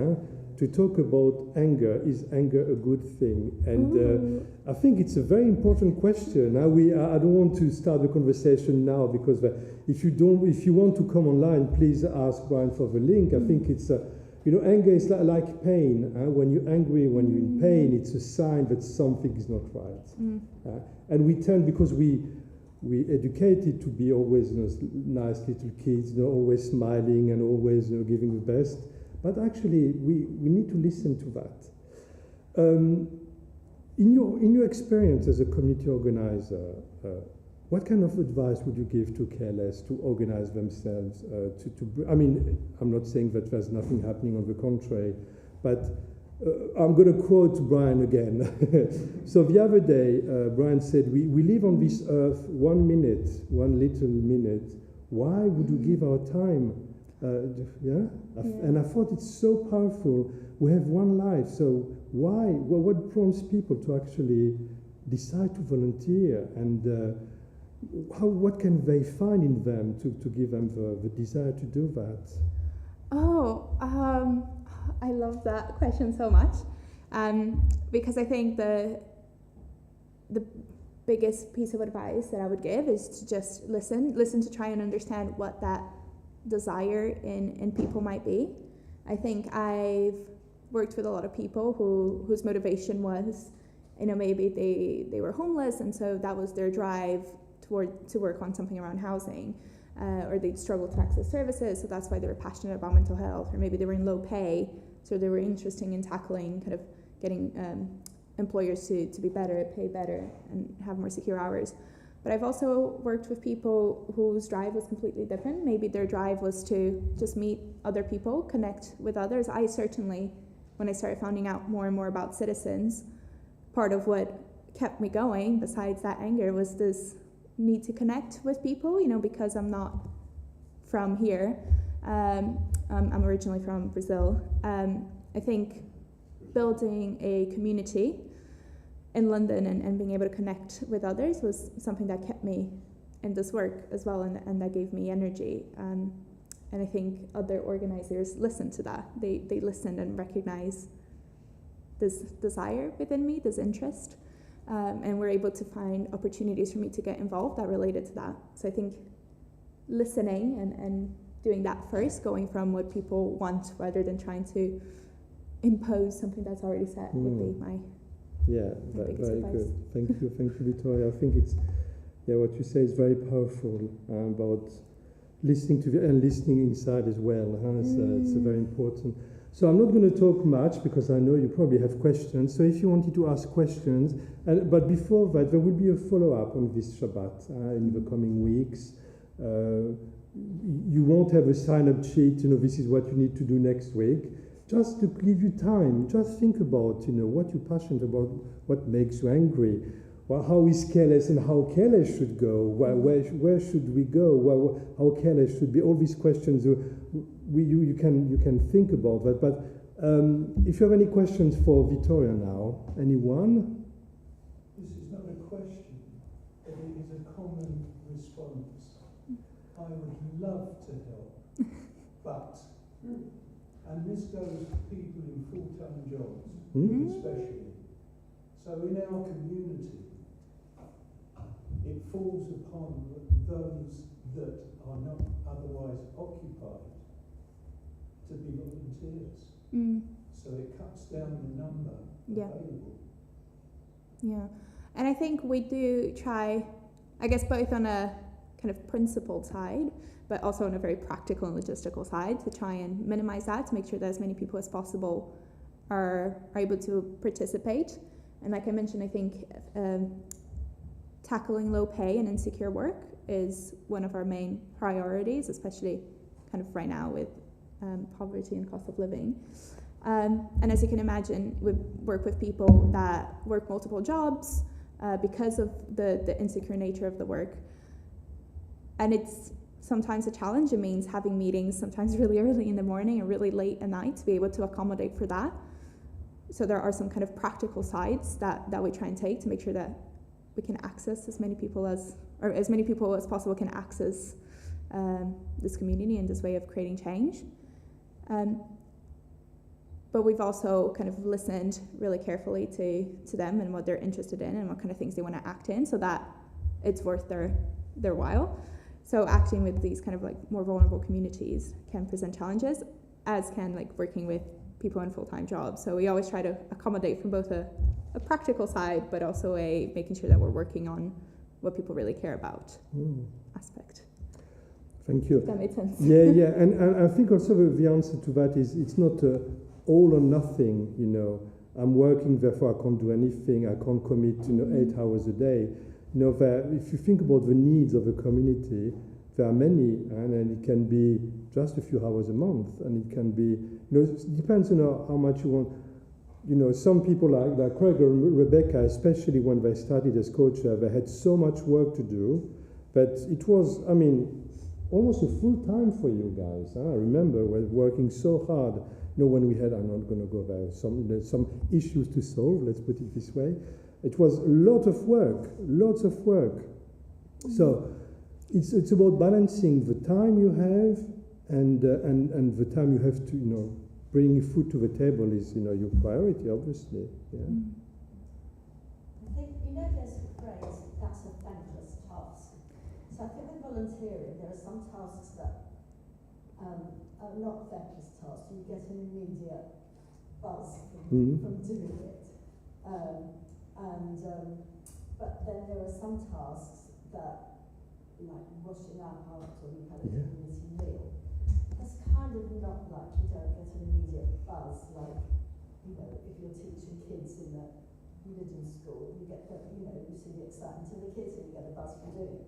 to talk about anger. Is anger a good thing? And I think it's a very important question. I don't want to start the conversation now, because if you want to come online, please ask Brian for the link. I think it's anger is like pain. When you're angry, when you're in pain, it's a sign that something is not right. And we tend, because we educated to be always nice little kids, always smiling and always giving the best. But actually, we need to listen to that. In your experience as a community organizer, what kind of advice would you give to careless to organize themselves? I mean, I'm not saying that there's nothing happening, on the contrary, but I'm going to quote Brian again. So the other day, Brian said, we live on this earth 1 minute, one little minute. Why would we give our time? And I thought it's so powerful. We have one life, so why? Well, what prompts people to actually decide to volunteer, and what can they find in them to give them the desire to do that? I love that question so much, because I think the biggest piece of advice that I would give is to just listen to try and understand what that desire in people might be. I think I've worked with a lot of people whose motivation was, maybe they were homeless, and so that was their drive to work on something around housing, or they'd struggle to access services, so that's why they were passionate about mental health, or maybe they were in low pay, so they were interested in tackling kind of getting employers to be better, pay better, and have more secure hours. But I've also worked with people whose drive was completely different. Maybe their drive was to just meet other people, connect with others. I certainly, when I started finding out more and more about citizens, part of what kept me going, besides that anger, was this need to connect with people, because I'm not from here. I'm originally from Brazil. I think building a community in London and being able to connect with others was something that kept me in this work as well, and that gave me energy. And I think other organizers listened to that. They listened and recognized this desire within me, this interest, and were able to find opportunities for me to get involved that related to that. So I think listening and doing that first, going from what people want rather than trying to impose something that's already set, would be my very advice. good. Thank you, Victoria. I think it's what you say is very powerful about listening to and listening inside as well. It's very important. So I'm not going to talk much, because I know you probably have questions. So if you wanted to ask questions, but before that, there will be a follow-up on this Shabbat in the coming weeks. You won't have a sign-up sheet, this is what you need to do next week. Just to give you time, just think about, what you're passionate about, what makes you angry. Well, how is careless and how careless should go? Where should we go? How careless should be? All these questions, you can think about that. But if you have any questions for Victoria now, anyone? This is not a question, but it is a common response. I would love to help, but, and this goes to people in full-time jobs, especially. So in our community, it falls upon those that are not otherwise occupied to be volunteers. So it cuts down the number available. Yeah, and I think we do try, I guess, both on a kind of principled side, but also on a very practical and logistical side, to try and minimize that, to make sure that as many people as possible are able to participate. And like I mentioned, I think tackling low pay and insecure work is one of our main priorities, especially kind of right now with poverty and cost of living. And as you can imagine, we work with people that work multiple jobs because of the insecure nature of the work. And sometimes a challenge. It means having meetings sometimes really early in the morning and really late at night to be able to accommodate for that. So there are some kind of practical sides that we try and take to make sure that we can access as many people as possible can access this community and this way of creating change. But we've also kind of listened really carefully to them and what they're interested in and what kind of things they want to act in, so that it's worth their while. So acting with these kind of like more vulnerable communities can present challenges, as can like working with people in full-time jobs. So we always try to accommodate from both a practical side, but also a making sure that we're working on what people really care about aspect. Thank you. If that made sense. Yeah, and I think also the answer to that is it's not all or nothing, you know. I'm working, therefore I can't do anything, I can't commit, 8 hours a day. You know, if you think about the needs of a community, there are many, and it can be just a few hours a month, and it can be, it depends on how much you want. Some people like Craig or Rebecca, especially when they started as co-chair, they had so much work to do that it was, almost a full time for you guys. I remember working so hard. When we had, I'm not going to go there, some issues to solve, let's put it this way. It was a lot of work, lots of work. So it's about balancing the time you have and the time you have to, bring food to the table is, your priority, obviously. Yeah. I think, there's a phrase, that's a thankless task. So I think with volunteering, there are some tasks that are not thankless tasks. You get an immediate buzz from doing it. But then there are some tasks that, like washing our parts, or we've had a community meal, that's kind of not like you don't get an immediate buzz, like, if you're teaching kids in the religion school, you get the, you see the excitement of the kids and you get a buzz from doing it.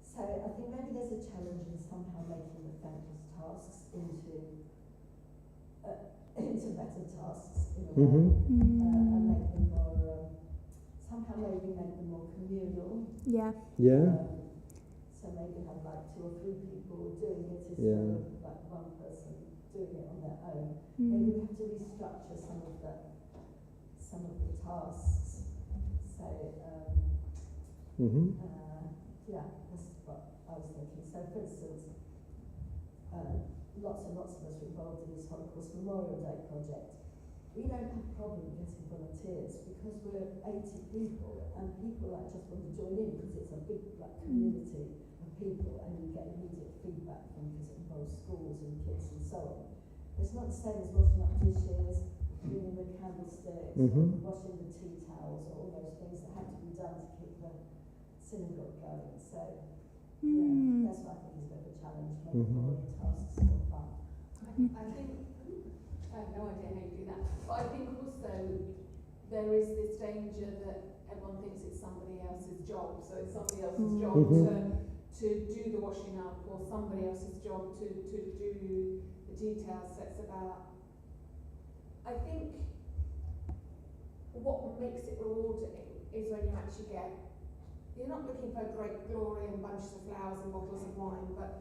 So I think maybe there's a challenge in somehow making the thankless tasks into better tasks in a way, and make them more, somehow maybe make them more communal. Yeah. So maybe have like 2 or 3 people doing it instead of like one person doing it on their own. Maybe we have to restructure some of the tasks. So that's what I was thinking. So for instance, lots and lots of us are involved in this Holocaust Memorial Day project. We don't have a problem getting volunteers because we're 80 people and people just want to join in because it's a big community of people and you get immediate feedback from, because it involves schools and kids and so on. It's not the same as washing up dishes, cleaning the candlesticks, or washing the tea towels, or all those things that have to be done to keep the synagogue going. So that's what I think is a bit of a challenge, making all the tasks more fun. I think, I have no idea how you do that, but I think also there is this danger that everyone thinks it's somebody else's job, so it's somebody else's job to do the washing up, or somebody else's job to do the details. So it's about, I think what makes it rewarding is when you actually get, you're not looking for great glory and bunches of flowers and bottles of wine, but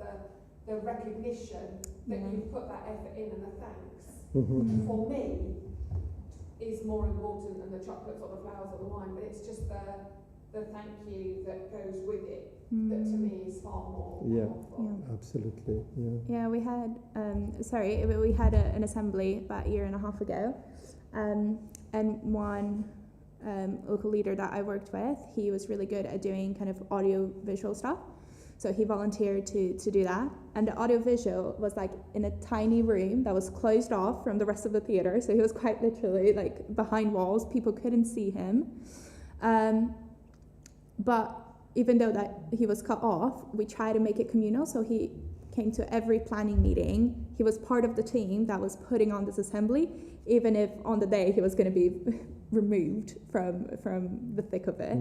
the recognition that you've put that effort in and the thanks, for me, is more important than the chocolates or the flowers or the wine, but it's just the thank you that goes with it that to me is far more powerful. Absolutely. Yeah, we had we had an assembly about a year and a half ago, and one local leader that I worked with, he was really good at doing kind of audio visual stuff. So he volunteered to do that. And the audio visual was like in a tiny room that was closed off from the rest of the theater. So he was quite literally like behind walls. People couldn't see him. But even though that he was cut off, we tried to make it communal. So he came to every planning meeting. He was part of the team that was putting on this assembly, even if on the day he was going to be removed from the thick of it.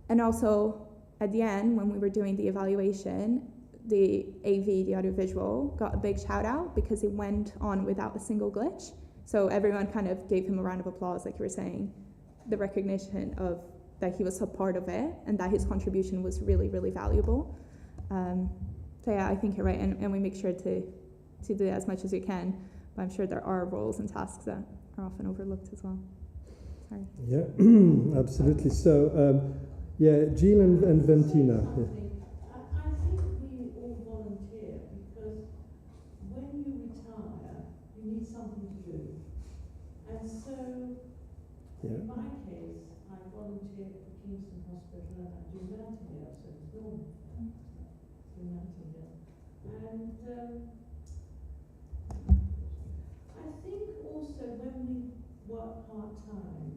And also, at the end, when we were doing the evaluation, the AV, the audiovisual, got a big shout out because it went on without a single glitch. So everyone kind of gave him a round of applause, like you were saying, the recognition of that he was a part of it and that his contribution was really, really valuable. So yeah, I think you're right, and we make sure to do as much as we can, but I'm sure there are roles and tasks that are often overlooked as well. Sorry. Yeah, absolutely. So, Jill and Ventina. Yeah. I think we all volunteer because when you retire, you need something to do. And so, in my case, I volunteer at the Kingston Hospital and I do Nightingale, so it's normal. Do Nightingale. And I think also when we work part-time,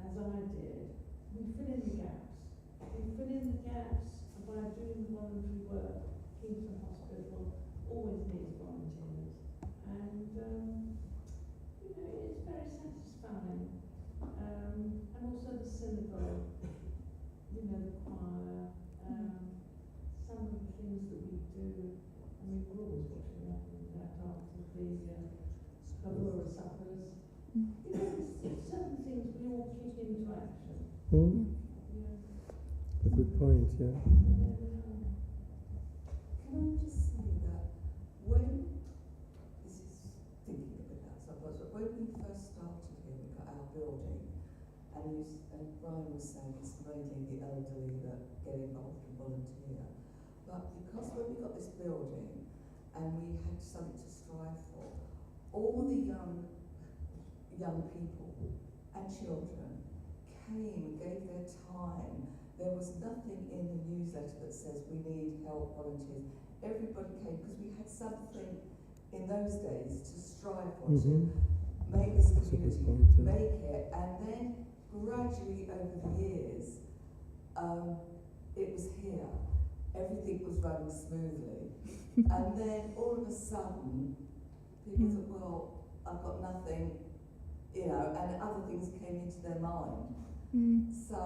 as I did, we fill in the gaps. We fill in the gaps by doing voluntary work. Kingston Hospital always needs volunteers. And, it's very satisfying. And also the synagogue, the choir, some of the things that we do. I mean, we're always watching that after the Kavura suppers. Certain things we all kick into action. A good point, yeah. Can I just say that when, this is thinking a bit outside, but when we first started here, we got our building, and Brian was saying it's mainly the elderly that get involved and volunteer. But because when we got this building, and we had something to strive for, all the young people and children came and gave their time. There was nothing in the newsletter that says we need help, volunteers. Everybody came because we had something in those days to strive for, to make this community, make it, and then gradually over the years, it was here. Everything was running smoothly. And then all of a sudden, people thought, well, I've got nothing, and other things came into their mind. So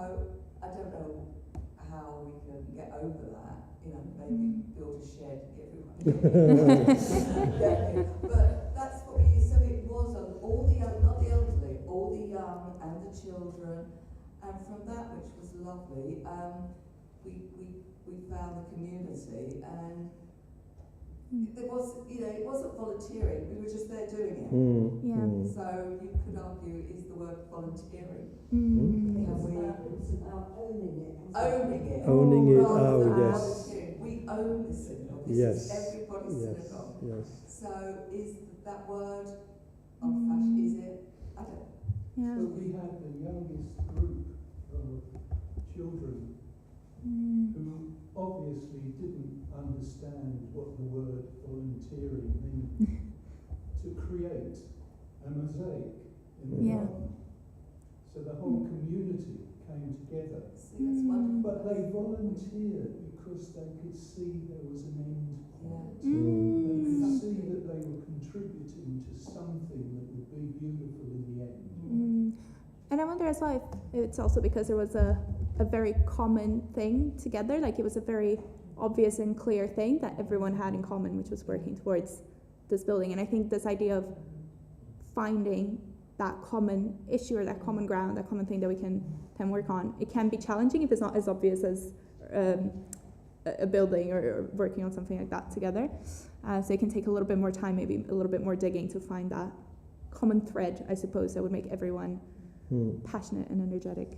I don't know how we can get over that, maybe build a shed and get everyone. But that's what we used. So it was all the young, not the elderly, all the young and the children. And from that, which was lovely, we found the community, and it wasn't volunteering, we were just there doing it. So you could argue, is the word volunteering? It's about owning it. Owning it, yes. We own the synagogue. This is everybody's synagogue. Yes. So is that word old-fashioned? Is it? I don't know. Yeah. So we had the youngest group of children who obviously didn't understand what the word volunteering means, to create a mosaic in the garden. So the whole community came together. See, that's wonderful. But they volunteered because they could see there was an end point. Yeah. They could see that they were contributing to something that would be beautiful in the end. And I wonder as well if it's also because there was a very common thing together, like it was a very obvious and clear thing that everyone had in common, which was working towards this building. And I think this idea of finding that common issue or that common ground, that common thing that we can work on, it can be challenging if it's not as obvious as a building or working on something like that together. So it can take a little bit more time, maybe a little bit more digging to find that common thread, I suppose, that would make everyone passionate and energetic.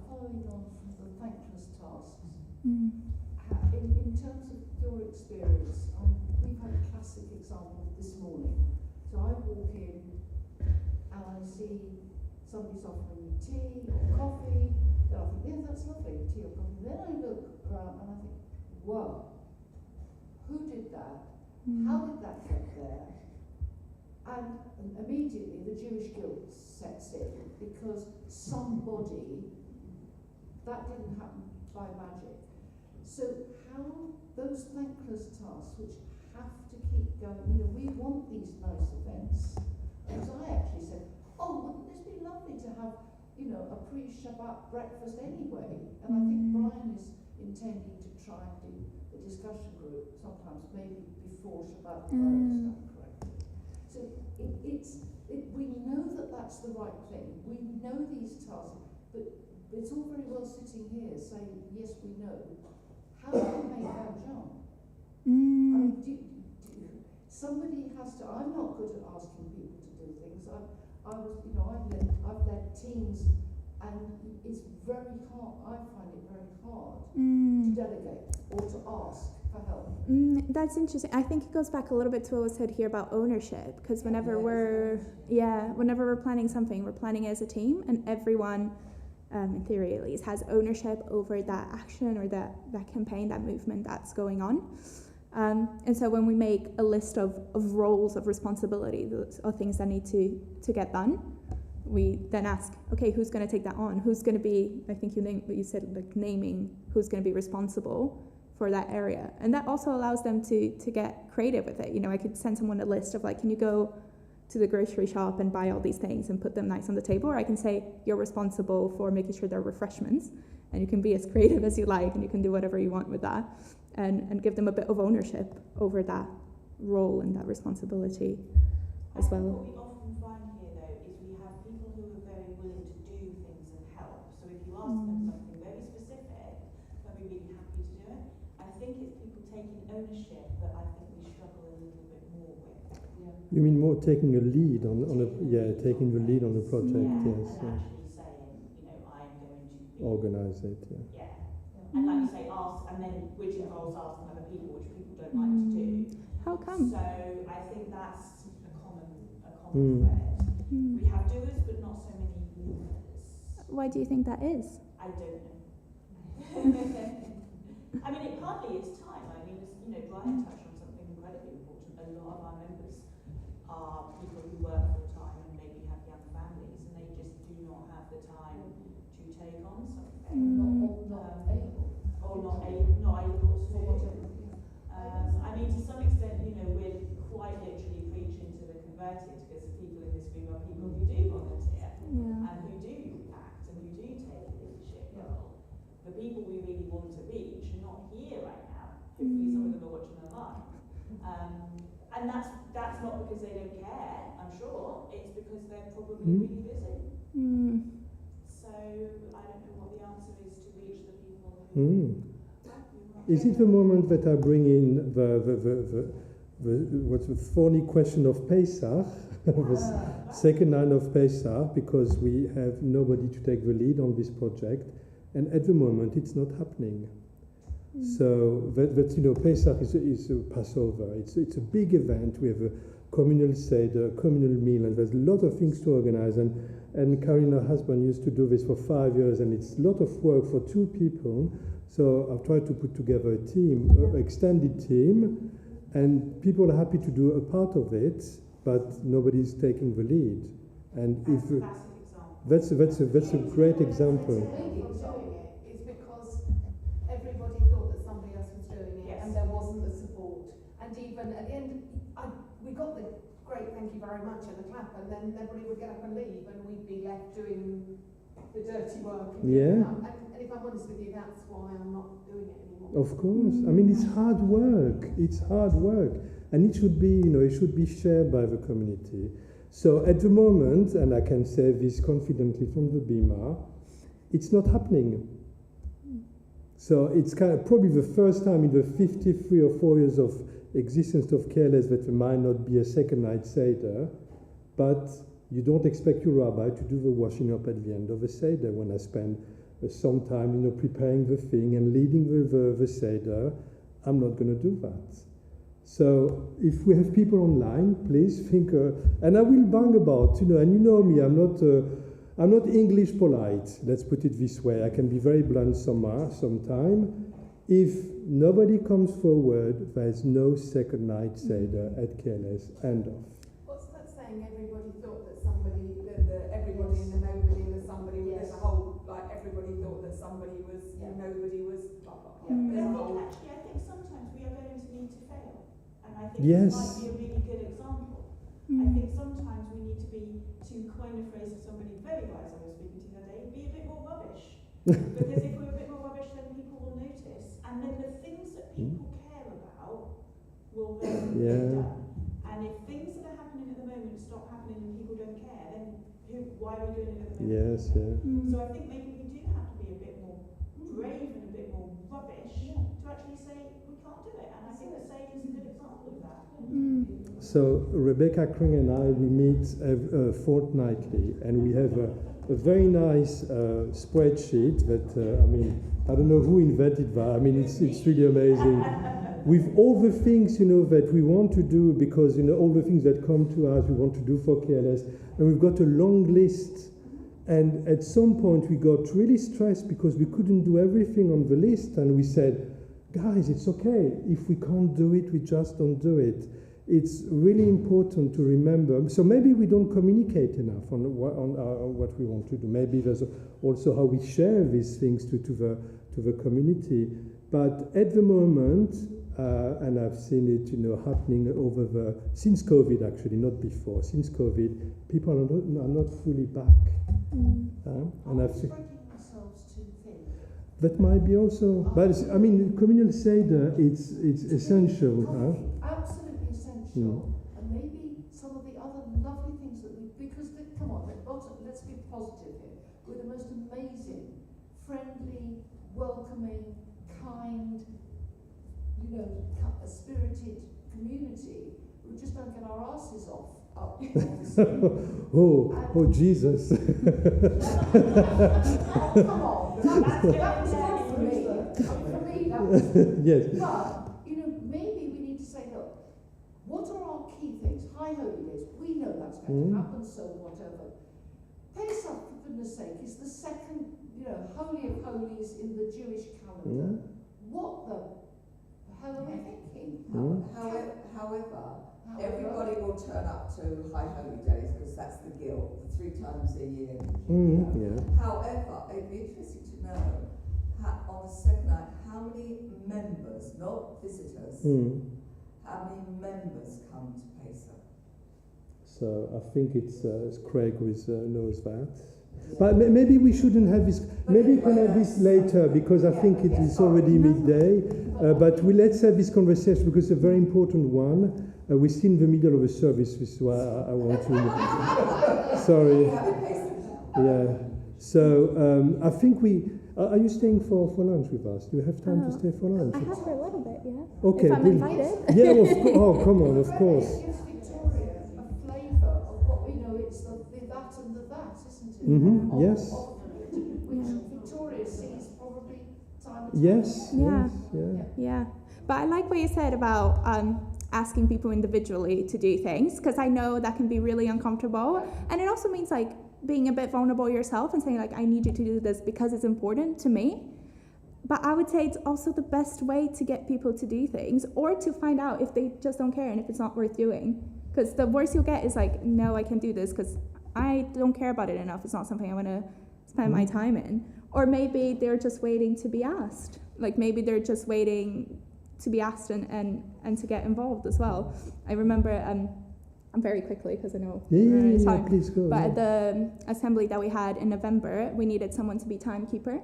Following on from the thankless tasks, in terms of your experience, we've had a classic example this morning. So I walk in and I see somebody's offering me tea or coffee, then I think, yeah, that's lovely, tea or coffee. Then I look around and I think, whoa, who did that? How did that get there? And immediately the Jewish guilt sets in, because somebody, that didn't happen by magic. So how those thankless tasks, which have to keep going, we want these nice events. Because I actually said, wouldn't this be lovely to have, a pre-Shabbat breakfast anyway? And I think Brian is intending to try and do the discussion group sometimes, maybe before Shabbat, if I understand correctly. So we know that that's the right thing. We know these tasks, but But it's all very well sitting here saying, yes, we know. How do we make that jump? I mean, somebody has to. I'm not good at asking people to do things. I've led teams, and it's very hard. I find it very hard to delegate or to ask for help. That's interesting. I think it goes back a little bit to what was said here about ownership, because whenever we're planning something, we're planning it as a team, and everyone, in theory at least, has ownership over that action or that campaign, that movement that's going on. And so when we make a list of roles of responsibility, of things that need to get done, we then ask, okay, who's going to take that on? Who's going to be, I think you said like naming who's going to be responsible for that area. And that also allows them to get creative with it. You know, I could send someone a list of like, can you go to the grocery shop and buy all these things and put them nice on the table? Or I can say, you're responsible for making sure there are refreshments, and you can be as creative as you like, and you can do whatever you want with that, and give them a bit of ownership over that role and that responsibility as well. What we often find here, though, is we have people who are very willing to do things and help. So if you ask them something very specific, they'll be really happy to do it. I think it's people taking ownership that I think we struggle a little bit more with. Yeah. You mean more taking a lead taking the lead on the project, yes. yes. And actually saying, I'm going to organize it, yeah. Yeah. And like you say, ask, and then which involves asking other people, which people don't like to do. How come? So I think that's a common thread. We have doers, but not so many leaders. Why do you think that is? I don't know. I mean, it partly is time. I mean, Brian touched on something incredibly important. A lot of our members are people who work full time and maybe have young families, and they just do not have the time to take on something. Not able to. I mean, to some extent, we're quite literally preaching to the converted, because the people in this room are people who do volunteer and who do act and who do take a leadership role. The people we really want to reach are not here right now. Hopefully some of them are watching online. And that's not because they don't care, I'm sure. It's because they're probably really busy. So I don't know what the answer is to reach the people who... Is it the moment that I bring in what's the thorny question of Pesach, the second night of Pesach, because we have nobody to take the lead on this project, and at the moment it's not happening. So Pesach is a Passover. It's a big event. We have a communal seder, a communal meal, and there's a lot of things to organize. And Karin, her husband, used to do this for 5 years, and it's a lot of work for 2 people. So I've tried to put together a team, an extended team, and people are happy to do a part of it, but nobody's taking the lead. And that's a great example. It's because everybody thought that somebody else was doing it, and there wasn't the support. And even at the end, we got the great thank you very much and the clap, and then everybody would get up and leave, and we'd be left doing the dirty work. And if I'm honest with you, that's why I'm not doing it anymore. Of course. I mean, it's hard work. It's hard work. And it should be, it should be shared by the community. So at the moment, and I can say this confidently from the Bima, it's not happening. So it's kind of probably the first time in the 53 or 4 years of existence of KLS that there might not be a second night Seder, but you don't expect your rabbi to do the washing up at the end of the Seder. When I spend some time, preparing the thing and leading the Seder, I'm not going to do that. So if we have people online, please think, and I will bang about, and you know me, I'm not English polite, let's put it this way. I can be very blunt sometime. If nobody comes forward, there's no second night Seder at KLS, end of. What's that saying? Everybody thought that somebody, everybody and the nobody and the somebody, there's a whole, everybody thought that somebody was, nobody was, blah, blah, blah. But I think sometimes we are going to need to fail. And I think this might be a really good example. I think sometimes we need to coin a phrase of somebody very wise I was speaking to the other day, be a bit more rubbish. Because if we're a bit more rubbish, then people will notice. And then the things that people care about will then be done. And if things that are happening at the moment stop happening and people don't care, then why are we doing it at the moment? Yes, yeah. So I think maybe we do have brave and a bit more rubbish to actually say we can't do it. And I think the same is a good example of that. So Rebecca Kring and I, we meet fortnightly, and we have a very nice spreadsheet that, I don't know who invented that. It's really amazing. With all the things, that we want to do, because, all the things that come to us, we want to do for KLS, and we've got a long list. And at some point, we got really stressed because we couldn't do everything on the list, and we said, guys, it's okay. If we can't do it, we just don't do it. It's really important to remember. So maybe we don't communicate enough on what we want to do. Maybe there's also how we share these things to the community. But at the moment, and I've seen it, happening since COVID, actually, not before. Since COVID, people are not fully back. And I've seen ourselves too thin. that might be also. But communal seder, it's essential. Absolutely essential. And maybe some of the other lovely things that come on, let's be positive here. We're the most amazing, friendly, welcoming, kind, a spirited community. We just don't get our asses up. Oh, Jesus. Come on. That was good for me. For me, that was good. Yes. But, maybe we need to say, look, what are our key things? High Holy Days, we know that's going to happen, so whatever. Pesach, for goodness sake, is the second, Holy of Holies in the Jewish calendar. What the hell are we thinking? However, everybody will turn up to High Holy Days because that's the guild, 3 times a year. However, it'd be interesting to know on the second night how many members, not visitors, how many members come to Pesach. So I think it's Craig who knows that. But maybe we shouldn't have this. Maybe we can have this later because I think it is already midday. But let's have this conversation because it's a very important one. We're still in the middle of a service, which is why I want to. Sorry. Yeah. So I think are you staying for lunch with us? Do you have time to stay for lunch? I have for a little bit, yeah. Okay. If I'm invited. Yeah. Oh, come on, of course. It gives Victoria a flavour of what we know. It's the that and the that, isn't it? Mm-hmm. Yes. Which Victoria sees probably time and time. Yes. Yeah. Yes. Yeah. But I like what you said about asking people individually to do things, because I know that can be really uncomfortable. And it also means being a bit vulnerable yourself and saying I need you to do this because it's important to me. But I would say it's also the best way to get people to do things, or to find out if they just don't care and if it's not worth doing. Because the worst you'll get is no, I can do this because I don't care about it enough. It's not something I want to spend my time in. Or maybe they're just waiting to be asked. Maybe they're just waiting to be asked and to get involved as well. I remember, very quickly because I know time. Please go. But at the assembly that we had in November, we needed someone to be timekeeper.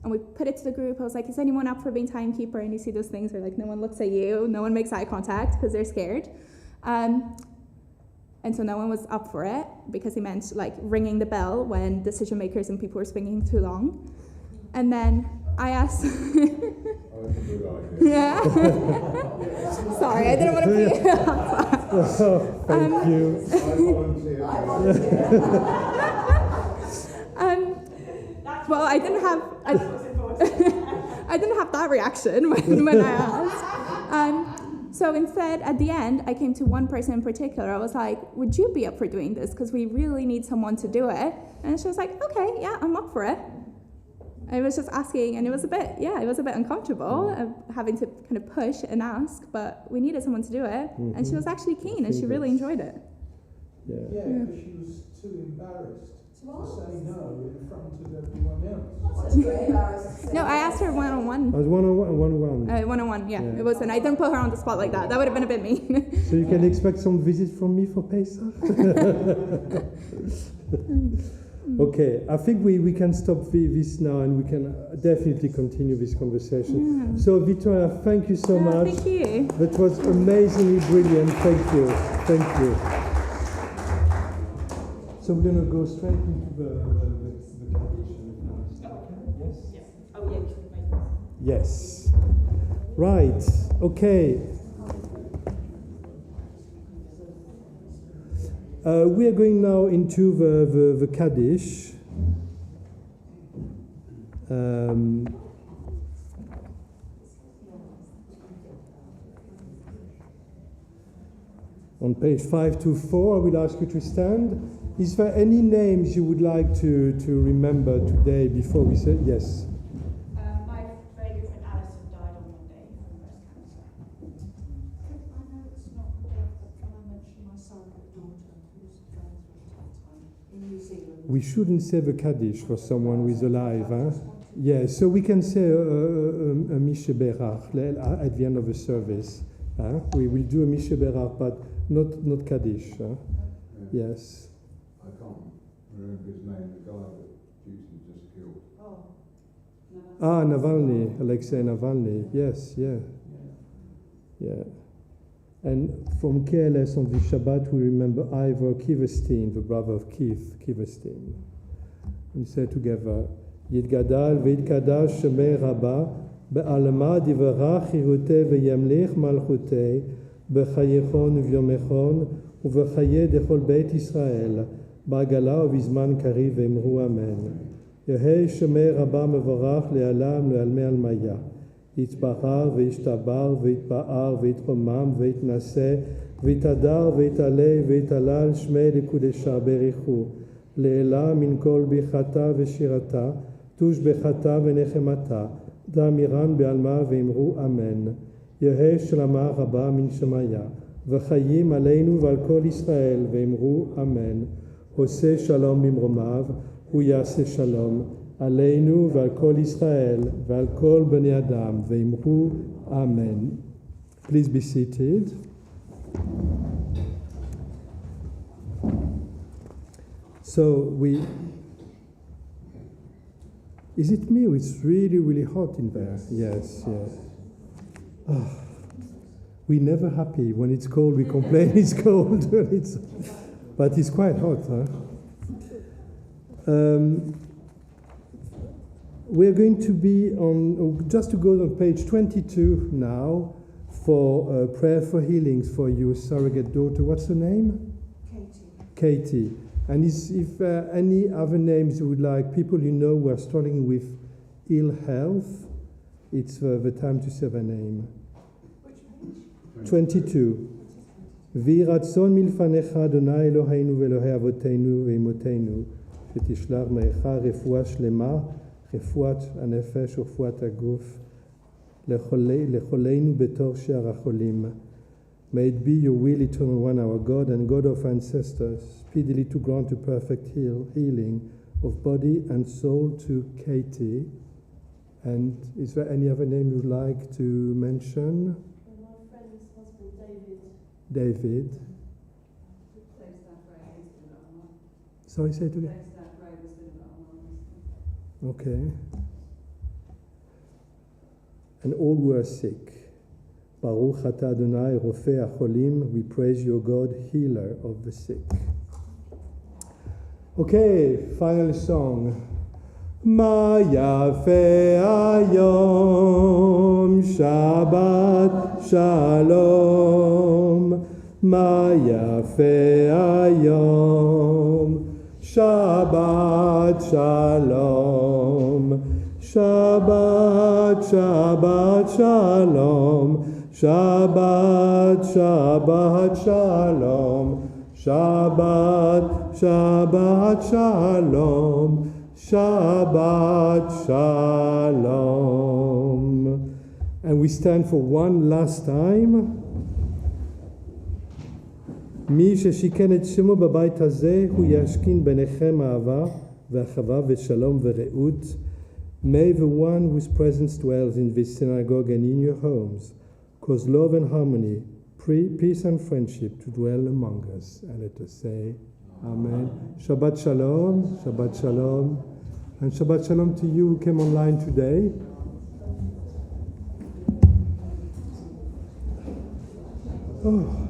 And we put it to the group. I was like, is anyone up for being timekeeper? And you see those things where no one looks at you, no one makes eye contact because they're scared. And so no one was up for it because it meant ringing the bell when decision makers and people were speaking too long. And then I asked. Yeah. Sorry, I didn't want to be. Thank you. Well, I didn't have that reaction when I asked. So instead, at the end, I came to one person in particular. I was like, would you be up for doing this? Because we really need someone to do it. And she was like, okay, yeah, I'm up for it. I was just asking, and it was a bit uncomfortable, having to kind of push and ask, but we needed someone to do it. And she was actually keen, and she really enjoyed it. Yeah, because she was too embarrassed to say no in front of everyone else. No, I asked her one-on-one. I was one-on-one. One-on-one, yeah. It wasn't. I didn't put her on the spot like that. That would have been a bit mean. So you can expect some visit from me for Pesach? Okay, I think we can stop this now and we can definitely continue this conversation. So Victoria, thank you so much. Thank you. That was amazingly brilliant. Thank you. Thank you. So we're going to go straight into the kitchen. Yes? Oh, yeah. Yes. Right. Okay. We are going now into the Kaddish. On page 524, I will ask you to stand. Is there any names you would like to remember today before we say yes? My very good friend Alison died on Monday from breast cancer. I know it's not there, but can I mention my surrogate daughter who's going through a tough time in New Zealand? We shouldn't say the Kaddish for someone who is alive, huh? Yeah, so we can say a Mishe Berach at the end of the service. We will do a Mishe Berach, but not Kaddish. Yes. I can't remember his name, the guy that Putin just killed. Navalny, Alexei Navalny. Yes, yeah. And from KLS on the Shabbat, we remember Ivor Kiverstein, the brother of Keith Kiverstein. And say together, Yitgadal v'yitkadash shemei rabba, be'alma divarach chirutei v'yamlich malchutei, b'chayechon uvyomechon, ובחיי דכל בית ישראל, בעגלה ובזמן קריב ואמרו אמן. יהי שמי רבה מבורך לעלם לעלמי עלמיה. יתבחר וישתבר ויתפאר ויתרומם ויתנשא ויתהדר ויתעלה ויתהלל שמי לקודשה בריחו. לעילה מן כל ביחתה ושירתה, תושבחתה ונחמתה, דאמירן בעלמה ואמרו אמן. יהי שלמה רבה מן שמיה. וחיים עלינו ועל כל ישראל, ואמרו אמן. עושה שלום במרומיו, הוא יעשה שלום עלינו ועל כל ישראל ועל כל בני אדם, ואמרו אמן. Please be seated. So is it me? It's really, really hot in there. Yes. We're never happy. When it's cold, we complain it's cold. But it's quite hot, huh? We're going to be on, just to go on page 22 now, for prayer for healings for your surrogate daughter. What's her name? Katie. And if any other names you would like, people you know who are struggling with ill health, it's the time to say their name. 22. ויהי רצון מלפניך, אדוני אלוהינו ואלוהי אבותינו ואמותינו, שתשלח מעך רפואה שלמה, רפואת הנפש ורפואת הגוף, לחולינו בתור שאר החולים. May it be your will, eternal one, our God and God of ancestors, speedily to grant to perfect healing of body and soul to Katie. And is there any other name you'd like to mention? David. Sorry, say it again. Okay. And all who are sick. Baruch atah Adonai rofei hacholim. We praise your God, healer of the sick. Okay, final song. Ma yafe hayom Shabbat Shalom. Ma yafe hayom Shabbat Shalom. Shabbat Shabbat Shalom. Shabbat Shabbat Shalom. Shabbat Shabbat Shalom. Shabbat Shalom. And we stand for one last time. מי ששיכן את שמו בבית הזה, הוא ישכין ביניכם אהבה ואחווה ושלום ורעות. May the one whose presence dwells in this synagogue and in your homes cause love and harmony, peace and friendship to dwell among us. And let us say, Amen. Shabbat Shalom, Shabbat Shalom. And Shabbat Shalom to you who came online today. Oh.